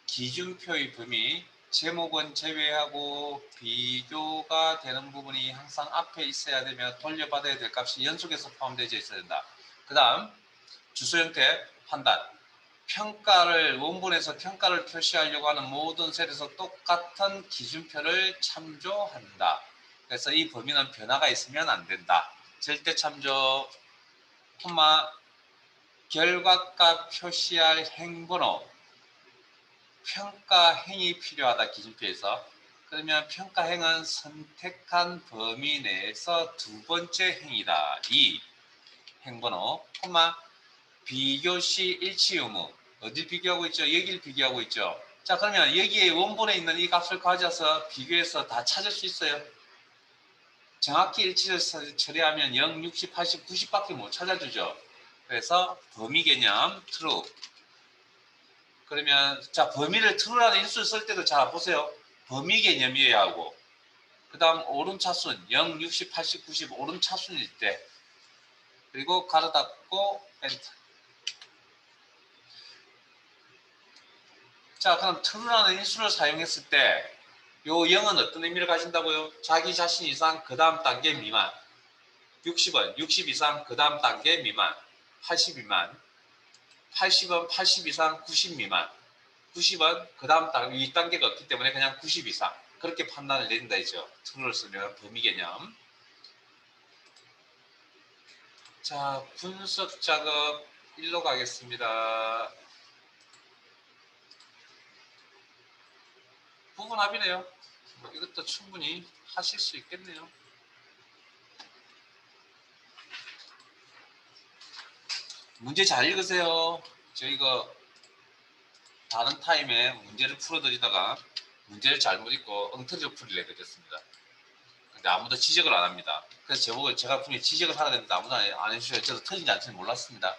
기준표의 범위 제목은 제외하고 비교가 되는 부분이 항상 앞에 있어야 되며 돌려받아야 될 값이 연속해서 포함되어 있어야 된다. 그 다음 주소 형태 판단 평가를 원본에서 평가를 표시하려고 하는 모든 셀에서 똑같은 기준표를 참조한다. 그래서 이 범위는 변화가 있으면 안 된다. 절대 참조 콤마 결과값 표시할 행번호 평가행이 필요하다. 기준표에서. 그러면 평가행은 선택한 범위 내에서 두 번째 행이다. 2. 행번호 콤마 비교시 일치 의무 어딜 비교하고 있죠? 여기를 비교하고 있죠. 자, 그러면 여기에 원본에 있는 이 값을 가져서 비교해서 다 찾을 수 있어요. 정확히 일치를 처리하면 0, 60, 80, 90밖에 못 찾아주죠. 그래서 범위 개념 true. 그러면 자, 범위를 true라는 인수를 쓸 때도 자 보세요. 범위 개념이어야 하고 그 다음 오름차순 0, 60, 80, 90 오름차순일 때 그리고 가로 닫고 엔터. 자, 그럼 true라는 인수를 사용했을 때 요 0은 어떤 의미를 가진다고요? 자기 자신 이상 그 다음 단계 미만 60은 60 이상 그 다음 단계 미만 80 미만 80은 80 이상 90 미만 90은 그 다음 단계 윗단계가 없기 때문에 그냥 90 이상 그렇게 판단을 내린다 이죠. true를 쓰면 범위 개념. 자, 분석 작업 1로 가겠습니다. 부분합이네요. 이것도 충분히 하실 수 있겠네요. 문제 잘 읽으세요. 저희가 다른 타임에 문제를 풀어드리다가 문제를 잘못 읽고 엉터리로 풀이를 해드렸습니다. 근데 아무도 지적을 안 합니다. 그래서 제보고 제가 분명히 지적을 하라 했는데 아무도 안 해주셔서 저도 틀린지 안 틀린지 몰랐습니다.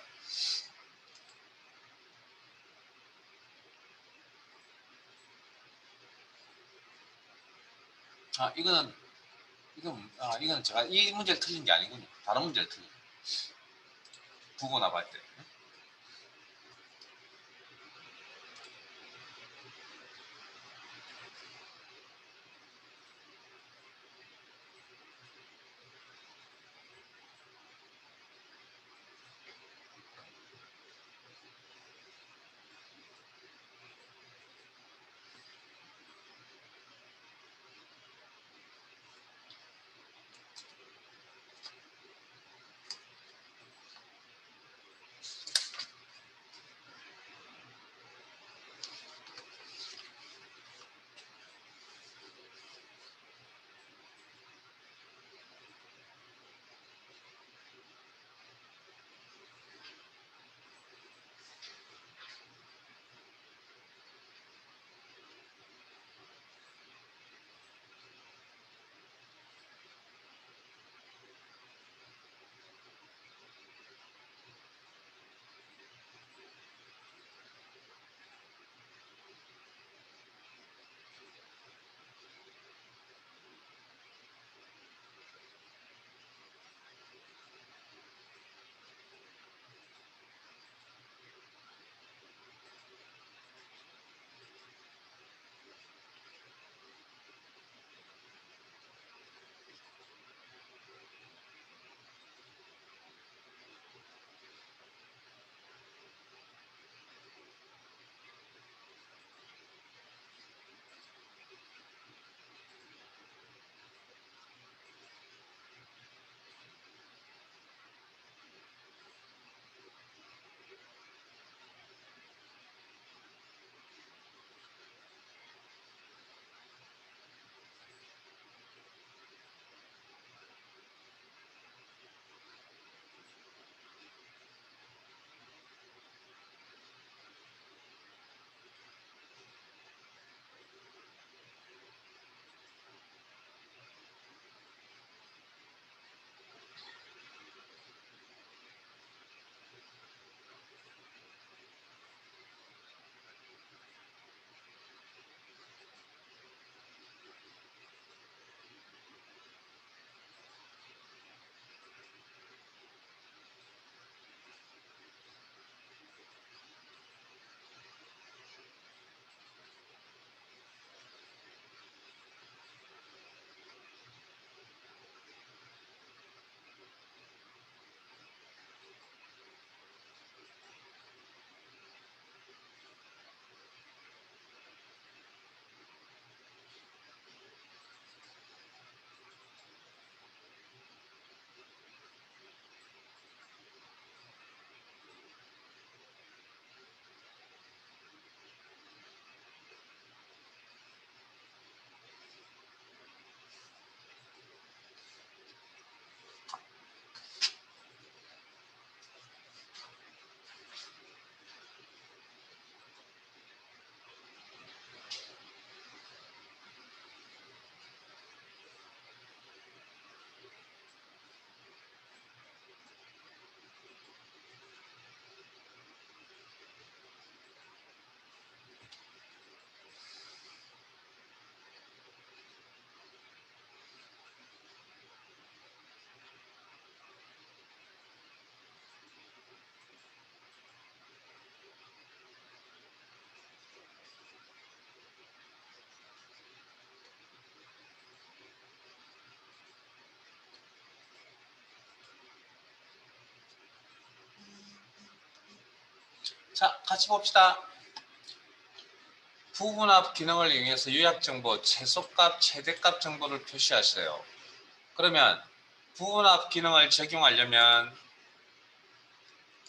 이거는 제가 이 문제를 틀린 게 아니군요. 다른 문제를 틀린 부분합할 때. 자, 같이 봅시다. 부분합 기능을 이용해서 요약정보, 최소값, 최대값 정보를 표시하세요. 그러면 부분합 기능을 적용하려면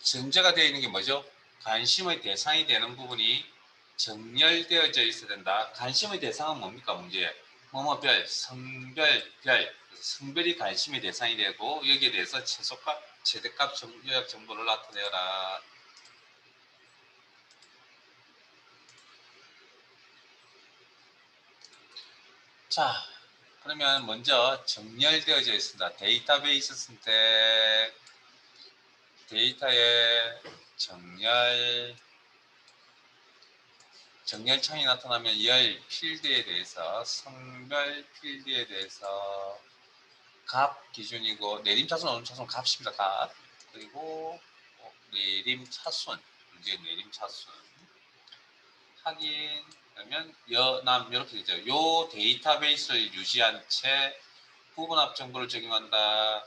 전제가 되어 있는 게 뭐죠? 관심의 대상이 되는 부분이 정렬되어져 있어야 된다. 관심의 대상은 뭡니까? 문제에 뭐뭐별, 성별, 별, 성별이 관심의 대상이 되고 여기에 대해서 최소값, 최대값 요약 정보를 나타내라. 자, 그러면 먼저 정렬되어져 있습니다. 데이터베이스 선택, 데이터의 정렬창이 나타나면 열 필드에 대해서, 성별 필드에 대해서 값 기준이고, 내림차순, 오름차순 값입니다. 값. 그리고 내림차순, 이제 내림차순 확인. 그러면 여남 이렇게 되죠. 요 데이터베이스를 유지한 채 부분합 정보를 적용한다.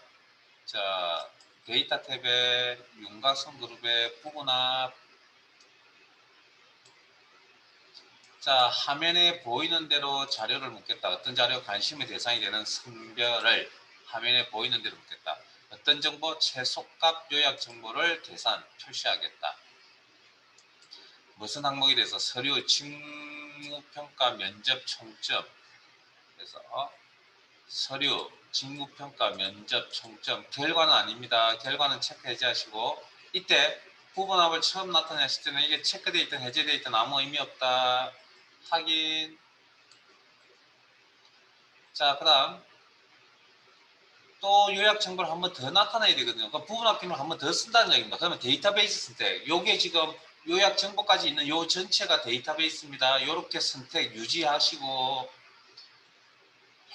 자, 데이터 탭에 윤곽선 그룹의 부분합. 자, 화면에 보이는 대로 자료를 묻겠다. 어떤 자료 관심의 대상이 되는 성별을 화면에 보이는 대로 묻겠다. 어떤 정보 최소값 요약 정보를 계산 표시하겠다. 무슨 항목에 대해서 서류 직무평가 면접 총점. 그래서 서류 직무평가 면접 총점. 결과는 아닙니다. 결과는 체크 해제하시고, 이때 부분합을 처음 나타냈을 때는 이게 체크되어 있든 해제되어 있든 아무 의미 없다. 확인. 자, 그 다음 또 요약 정보를 한 번 더 나타내야 되거든요. 그럼 부분합 기능을 한 번 더 쓴다는 얘기입니다. 그러면 데이터베이스 선택. 요게 지금 요약 정보까지 있는 요 전체가 데이터베이스입니다. 요렇게 선택 유지하시고,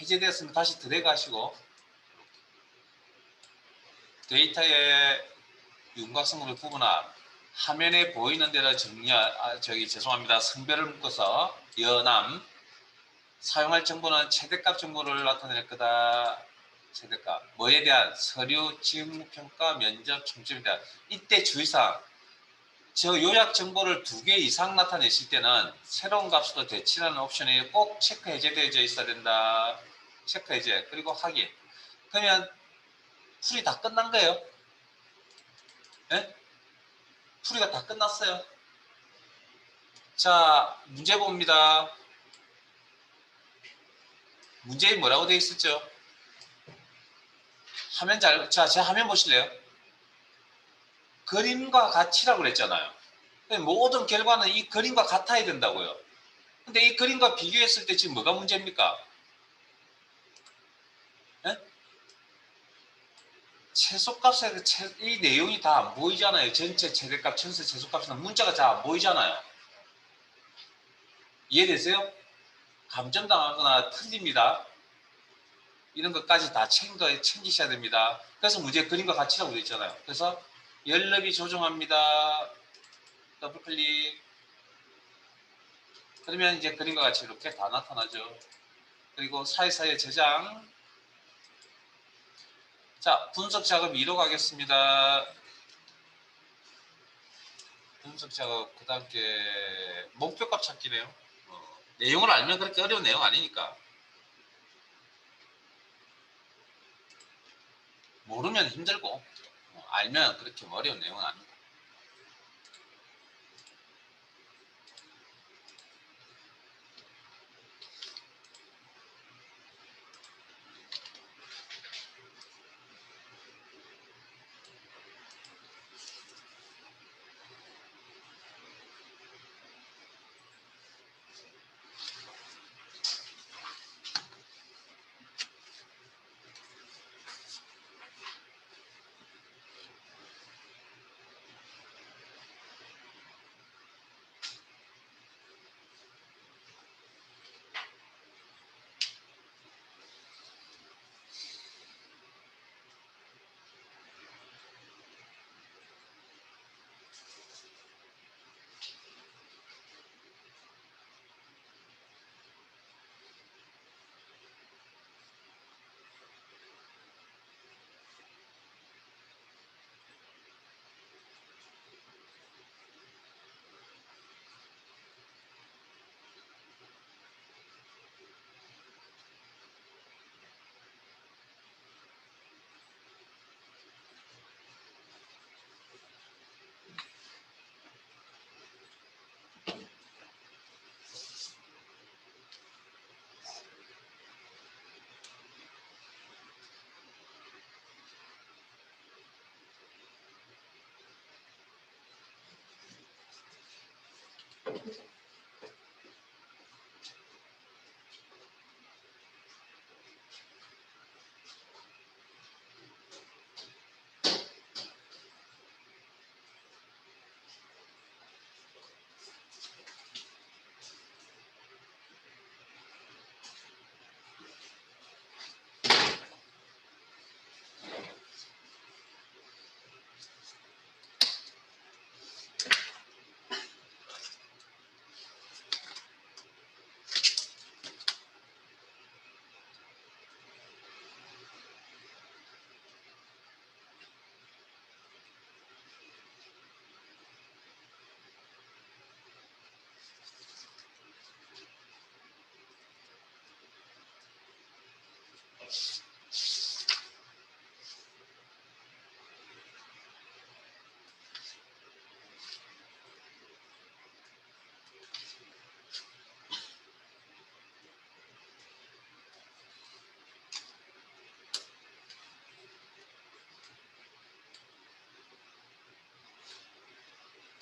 해제되었으면 다시 들어가시고, 데이터의 윤곽선그룹 부분합, 화면에 보이는 대로 죄송합니다. 성별을 묶어서 여남, 사용할 정보는 최대값 정보를 나타낼 거다. 최대값. 뭐에 대한? 서류, 직무평가, 면접, 총점에 대한. 이때 주의사항. 저 요약 정보를 2개 이상 나타내실 때는 새로운 값으로 대치라는 옵션이 꼭 체크 해제되어져 있어야 된다. 체크 해제. 그리고 확인. 그러면 풀이 다 끝난 거예요. 네? 풀이가 다 끝났어요. 자, 문제 봅니다. 문제에 뭐라고 되어 있었죠? 자, 제 화면 보실래요? 그림과 같이라고 그랬잖아요. 모든 결과는 이 그림과 같아야 된다고요. 근데 이 그림과 비교했을 때 지금 뭐가 문제입니까? 네? 최소값에 이 내용이 다 안 보이잖아요. 전체 최대값, 전체 최소값은 문자가 잘 안 보이잖아요. 이해되세요? 감정당하거나 틀립니다. 이런 것까지 다 챙기셔야 됩니다. 그래서 문제 그림과 같이라고 되어 있잖아요. 그래서 연럽이 조정합니다. 더블 클릭. 그러면 이제 그림과 같이 이렇게 다 나타나죠. 그리고 사이사이에 저장. 자, 분석 작업 2로 가겠습니다. 분석 작업 그 다음에 목표값 찾기네요. 내용을 알면 그렇게 어려운 내용 아니니까. 모르면 힘들고 알면 그렇게 어려운 내용은 아닙니다.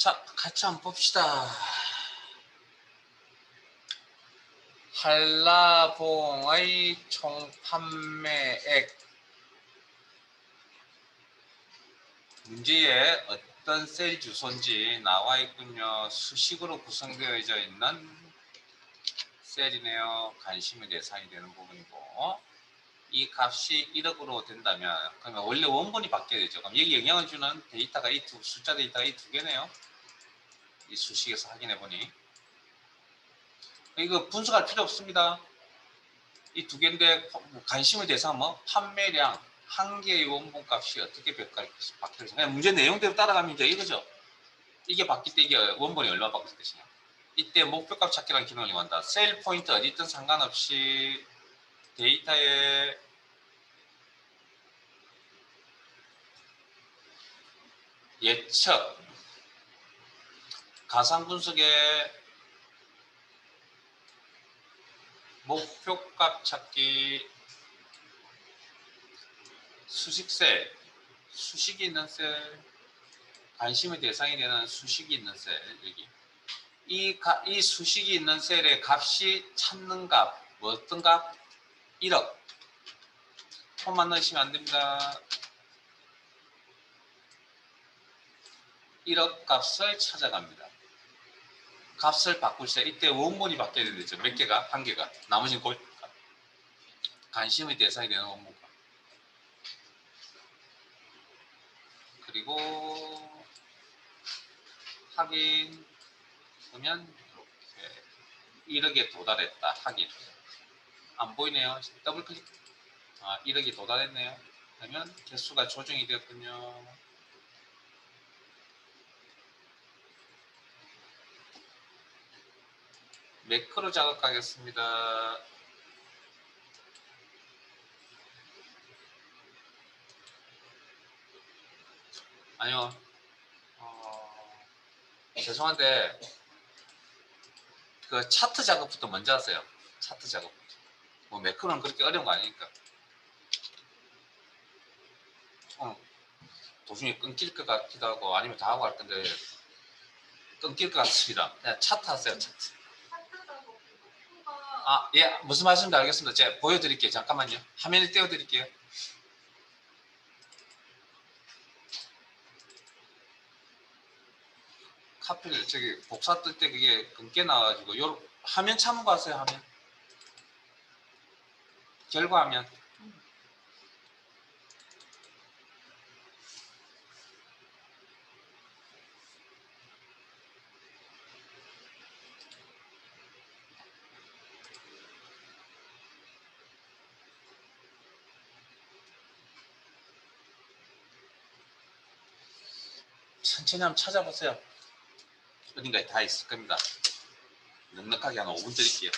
자, 같이 한번 봅시다. 한라봉의 총 판매액. 문제에 어떤 셀 주소인지 나와 있군요. 수식으로 구성되어져 있는 셀이네요. 관심의 대상이 되는 부분이고, 이 값이 1억으로 된다면 그러면 원래 원본이 바뀌어야 되죠. 그럼 여기 영향을 주는 데이터가 숫자 데이터가 이 두 개네요. 이 수식에서 확인해 보니 이거 분석할 필요 없습니다. 이 두 개인데 관심의 대상은 뭐 판매량 한 개의 원본 값이 어떻게 바뀔지 그냥 문제 내용대로 따라가면 이제 이거죠. 이게 바뀔 때 이게 원본이 얼마 바뀔 것이냐. 이때 목표값 찾기라는 기능을 이용한다. 셀 포인트 어디 있든 상관없이 데이터에 예측 가상 분석에 목표값 찾기 수식셀 수식이 있는 셀 관심의 대상이 되는 수식이 있는 셀 여기 이 수식이 있는 셀의 값이 찾는 값 어떤 값? 1억 콤만 넣으시면 안됩니다. 1억 값을 찾아갑니다. 값을 바꿀 때 이때 원본이 바뀌어야 되죠. 몇 개가? 한 개가. 나머지는 관심의 대상이 되는 원본값. 그리고 확인 하면 이렇게 1억에 도달했다. 확인. 안 보이네요. 더블 클릭. 1억이 도달했네요. 그러면 개수가 조정이 되었군요. 매크로 작업하겠습니다. 아니요. 죄송한데 그 차트 작업부터 먼저 하세요. 차트 작업. 뭐 매크로는 그렇게 어려운 거 아니니까. 도중에 끊길 것 같기도 하고 아니면 다 하고 할 건데 끊길 것 같습니다. 그냥 차트 하세요. 차트. 예. 무슨 말씀인지 알겠습니다. 제가 보여드릴게요. 잠깐만요. 화면을 띄워드릴게요. 하필 저기 복사 뜰 때 그게 끊게 나와가지고 요 화면 참고하세요. 화면 결과화면 천천히 한번 찾아보세요. 어딘가에 다 있을 겁니다. 넉넉하게 한 5분 드릴게요.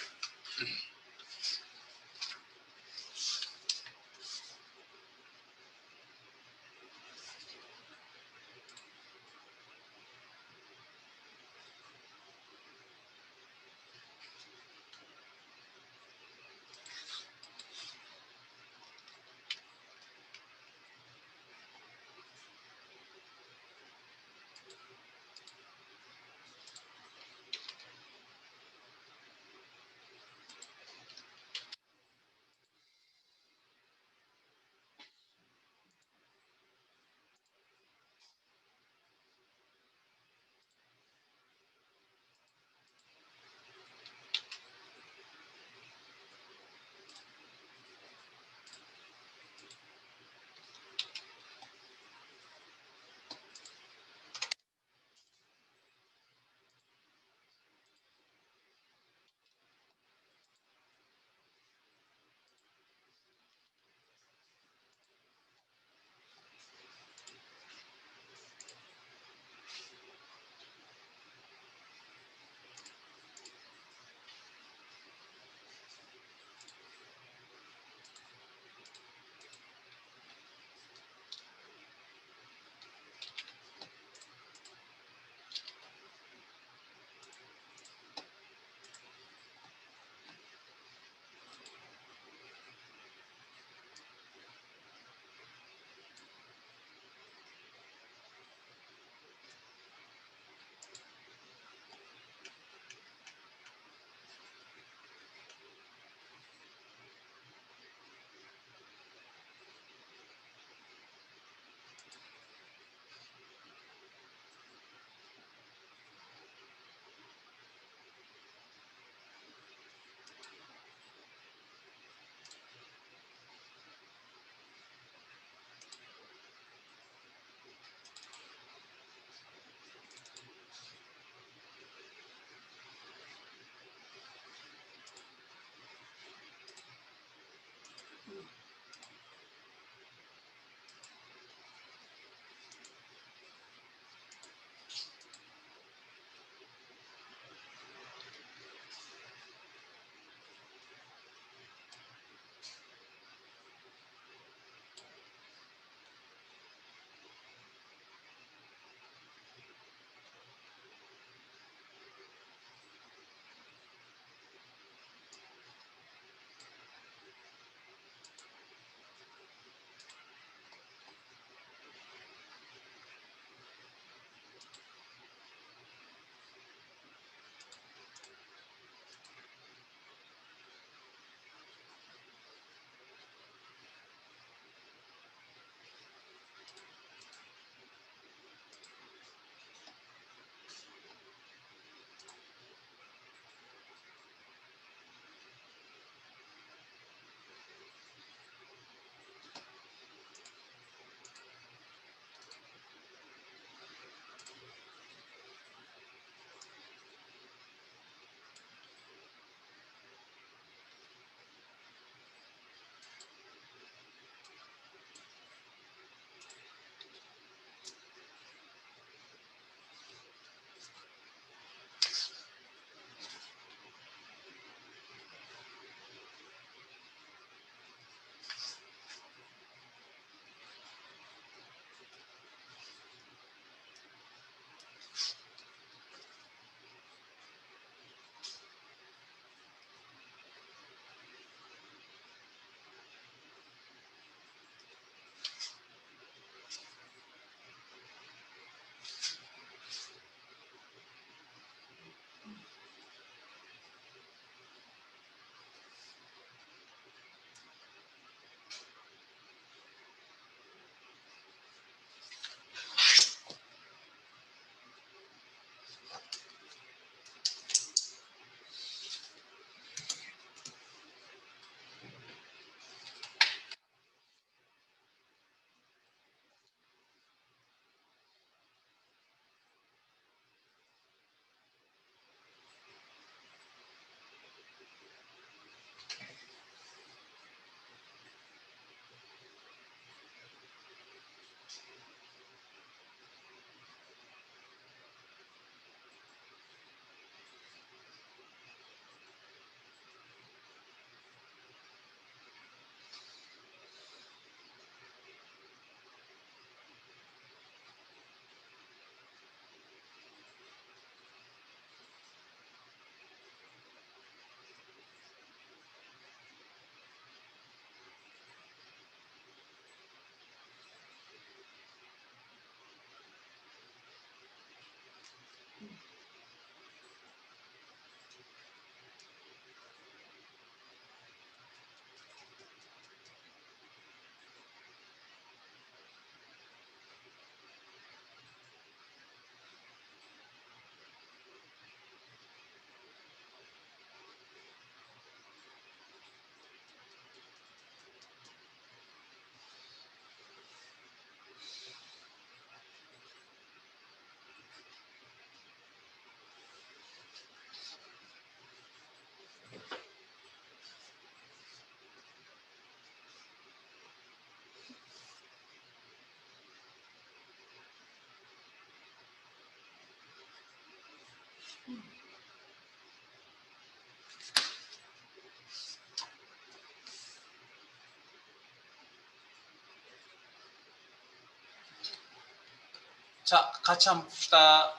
자, 같이 한번 봅시다.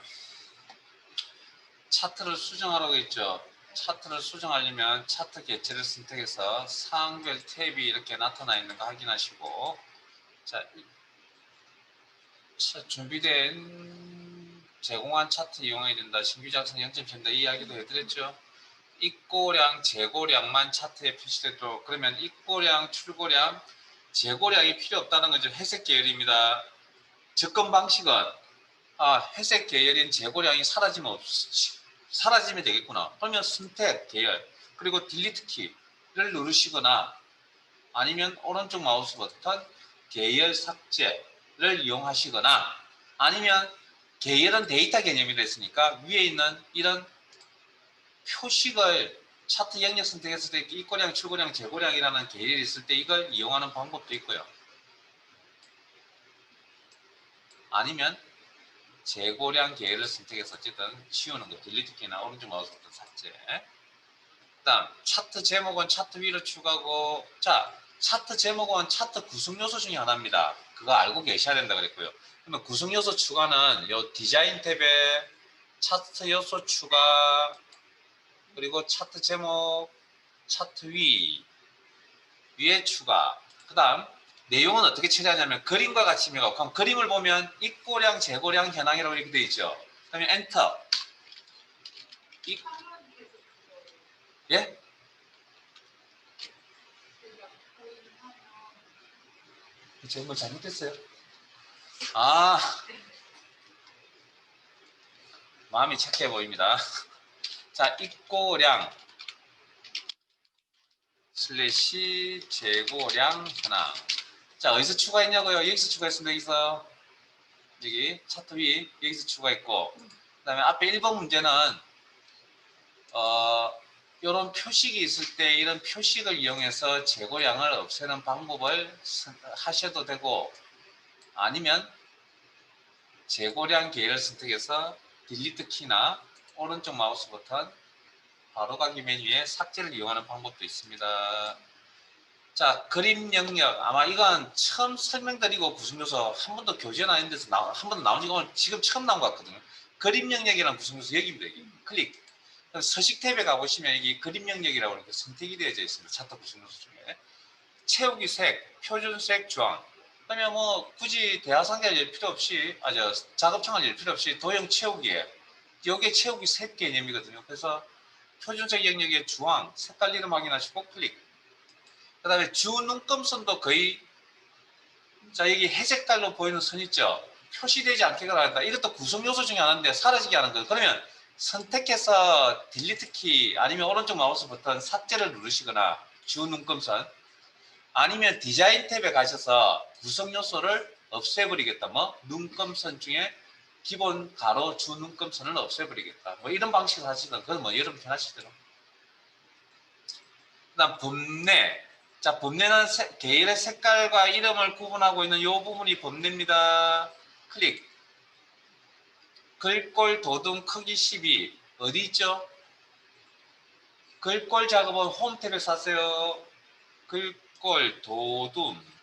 차트를 수정하라고 했죠. 차트를 수정하려면 차트 개체를 선택해서 사항별 탭이 이렇게 나타나 있는 거 확인하시고, 자, 준비된 제공한 차트 이용해야 된다. 신규 작성 0.7다. 이 이야기도 해드렸죠. 입고량, 재고량만 차트에 표시되도록. 그러면 입고량, 출고량, 재고량이 필요 없다는 거죠. 회색 계열입니다. 접근 방식은 회색 계열인 재고량이 사라지면 되겠구나. 그러면 선택 계열 그리고 딜리트 키를 누르시거나 아니면 오른쪽 마우스 버튼 계열 삭제를 이용하시거나 아니면 계열은 데이터 개념이 됐으니까 위에 있는 이런 표식을 차트 영역 선택했을 때 입고량, 출고량, 재고량이라는 계열이 있을 때 이걸 이용하는 방법도 있고요. 아니면 재고량 계열을 선택해서 어쨌든 치우는 거, 딜리트 키나 오른쪽 마우스 버튼 삭제. 그 다음 차트 제목은 차트 위로 추가하고, 자, 차트 제목은 차트 구성 요소 중에 하나입니다. 그거 알고 계셔야 된다 그랬고요. 그러면 구성 요소 추가는 요 디자인 탭에 차트 요소 추가, 그리고 차트 제목, 차트 위에 추가. 그 다음 내용은 어떻게 처리하냐면 그림과 같이 입력하고, 그럼 그림을 보면 입고량, 재고량, 현황이라고 이렇게 되어 있죠. 그러면 엔터. 예? 제가 뭐 잘못했어요? 마음이 착해 보입니다. 자, 입고량 슬래시 재고량 현황. 자, 어디서 추가했냐고요? 여기서 추가했습니다. 여기 차트 위 여기서 추가했고, 그 다음에 앞에 1번 문제는 이런 표식이 있을 때 이런 표식을 이용해서 재고량을 없애는 방법을 하셔도 되고, 아니면 재고량 계열을 선택해서 딜리트 키나 오른쪽 마우스 버튼 바로가기 메뉴에 삭제를 이용하는 방법도 있습니다. 자, 그림 영역. 아마 이건 처음 설명드리고 구성요소 한 번도 교재나 이런 데서 한 번도 나온 지가 지금 처음 나온 것 같거든요. 그림 영역이라는 구성요소 여기입니다. 여기. 클릭. 서식 탭에 가보시면 여기 그림 영역이라고 이렇게 선택이 되어져 있습니다. 차트 구성요소 중에. 채우기 색, 표준색, 주황. 그러면 뭐 굳이 대하상자를 열 필요 없이, 작업창을 열 필요 없이 도형 채우기에, 이게 채우기 색 개념이거든요. 그래서 표준색 영역에 주황, 색깔 이름 확인하시고 클릭. 그 다음에 주 눈금선도 거의, 자, 여기 회색깔로 보이는 선 있죠? 표시되지 않게 가란다. 이것도 구성 요소 중에 하나인데 사라지게 하는 거예요. 그러면 선택해서 딜리트 키 아니면 오른쪽 마우스 버튼 삭제를 누르시거나 주 눈금선, 아니면 디자인 탭에 가셔서 구성 요소를 없애버리겠다. 뭐 눈금선 중에 기본 가로 주 눈금선을 없애버리겠다. 뭐 이런 방식으로 하시든 그건 뭐 여러분 편하시대로. 그 다음 범례. 자, 범례는 계열의 색깔과 이름을 구분하고 있는 이 부분이 범례입니다. 클릭. 글꼴 도둠 크기 12. 어디 있죠? 글꼴 작업은 홈 탭에 사세요. 글꼴 도둠.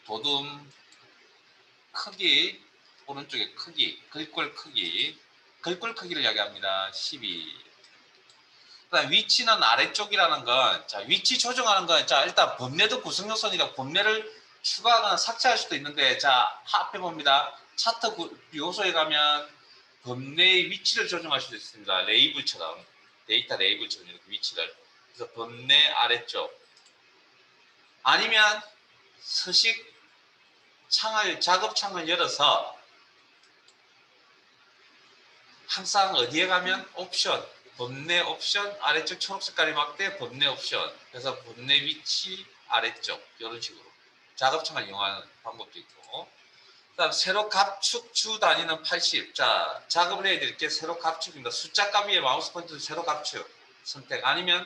도둠 크기, 오른쪽에 크기, 글꼴 크기, 글꼴 크기를 이야기합니다. 12. 그다음 위치는 아래쪽이라는 건, 자, 위치 조정하는 건, 자, 일단 범례도 구성요소니까 범례를 추가하거나 삭제할 수도 있는데, 자, 앞에 봅니다. 차트 요소에 가면 범례의 위치를 조정할 수도 있습니다. 레이블처럼, 데이터 레이블처럼 이렇게 위치를. 그래서 범례 아래쪽. 아니면 서식 창을, 작업창을 열어서 항상 어디에 가면 옵션, 범례 옵션, 아래쪽 초록색깔이 막대 범례 옵션. 그래서 범례 위치 아래쪽 이런 식으로 작업창을 이용하는 방법도 있고, 그다음 세로 갑축 주 단위는 80. 자, 작업을 해야 될 게 세로 갑축입니다. 숫자 값 위에 마우스 포인트 세로 갑축 선택, 아니면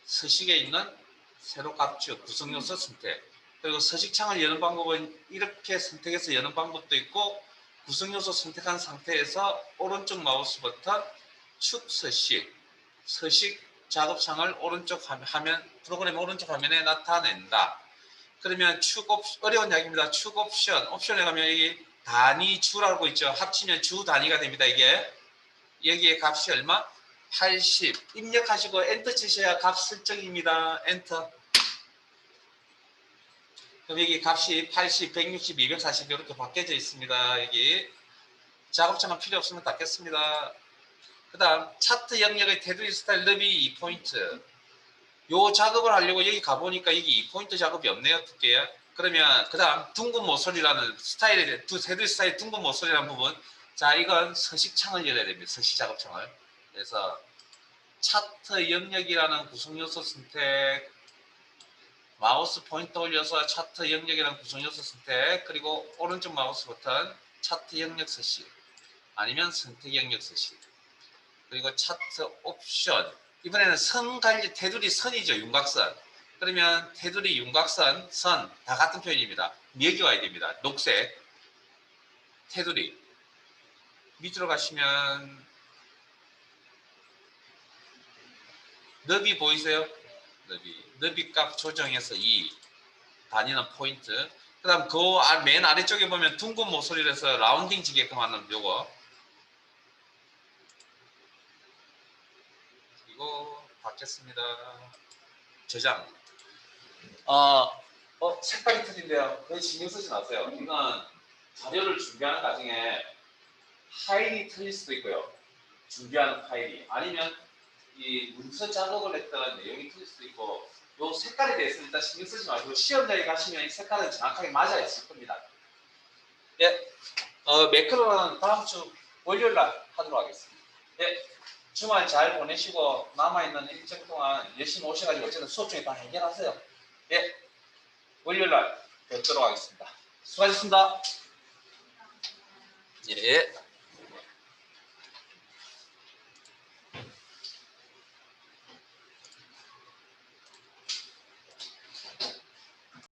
서식에 있는 세로 갑축 구성 요소 선택. 그리고 서식창을 여는 방법은 이렇게 선택해서 여는 방법도 있고, 구성요소 선택한 상태에서 오른쪽 마우스 버튼 축 서식 작업창을 오른쪽 화면 프로그램 오른쪽 화면에 나타낸다. 그러면 어려운 이야기입니다. 축 옵션에 가면 여기 단위 주라고 있죠. 합치면 주 단위가 됩니다. 이게 여기에 값이 얼마? 80 입력하시고 엔터 치셔야 값 설정입니다. 엔터. 그럼 여기 값이 80, 160, 240 이렇게 바뀌어져 있습니다. 여기 작업창은 필요 없으면 닫겠습니다. 그 다음 차트 영역의 테두리 스타일 너비 2포인트. 요 작업을 하려고 여기 가보니까 여기 2포인트 작업이 없네요. 어떻게 그러면 그 다음 둥근 모서리라는 스타일의 테두리 스타일 둥근 모서리라는 부분. 자, 이건 서식창을 열어야 됩니다. 서식 작업창을. 그래서 차트 영역이라는 구성요소 선택, 마우스 포인터 올려서 차트 영역이라는 구성요소 선택, 그리고 오른쪽 마우스 버튼 차트 영역 서식 아니면 선택 영역 서식, 그리고 차트 옵션. 이번에는 선 관리 테두리 선이죠. 윤곽선. 그러면 테두리 윤곽선 선 다 같은 표현입니다. 여기 와야 됩니다. 녹색 테두리 밑으로 가시면 너비 보이세요? 너비 값 조정해서 2 단위는 포인트. 그 다음 그 맨 아래쪽에 보면 둥근 모서리에서 라운딩 지게끔 하는 요거. 이거 받겠습니다. 저장. 색깔이 틀린데요. 왜 신경 쓰지 마세요. 이건 자료를 준비하는 과정에 파일이 틀릴 수도 있고요. 준비하는 파일이. 아니면 이 문서 작업을 했던 내용이 틀릴 수도 있고, 요 색깔에 대해서 일단 신경 쓰지 마시고 시험장에 가시면 이 색깔은 정확하게 맞아 있을 겁니다. 예, 매크로는 다음 주 월요일날 하도록 하겠습니다. 예, 주말 잘 보내시고 남아있는 일정 동안 열심히 오셔가지고 어쨌든 수업 중에 다 해결하세요. 예, 월요일날 뵙도록 하겠습니다. 수고하셨습니다. 예.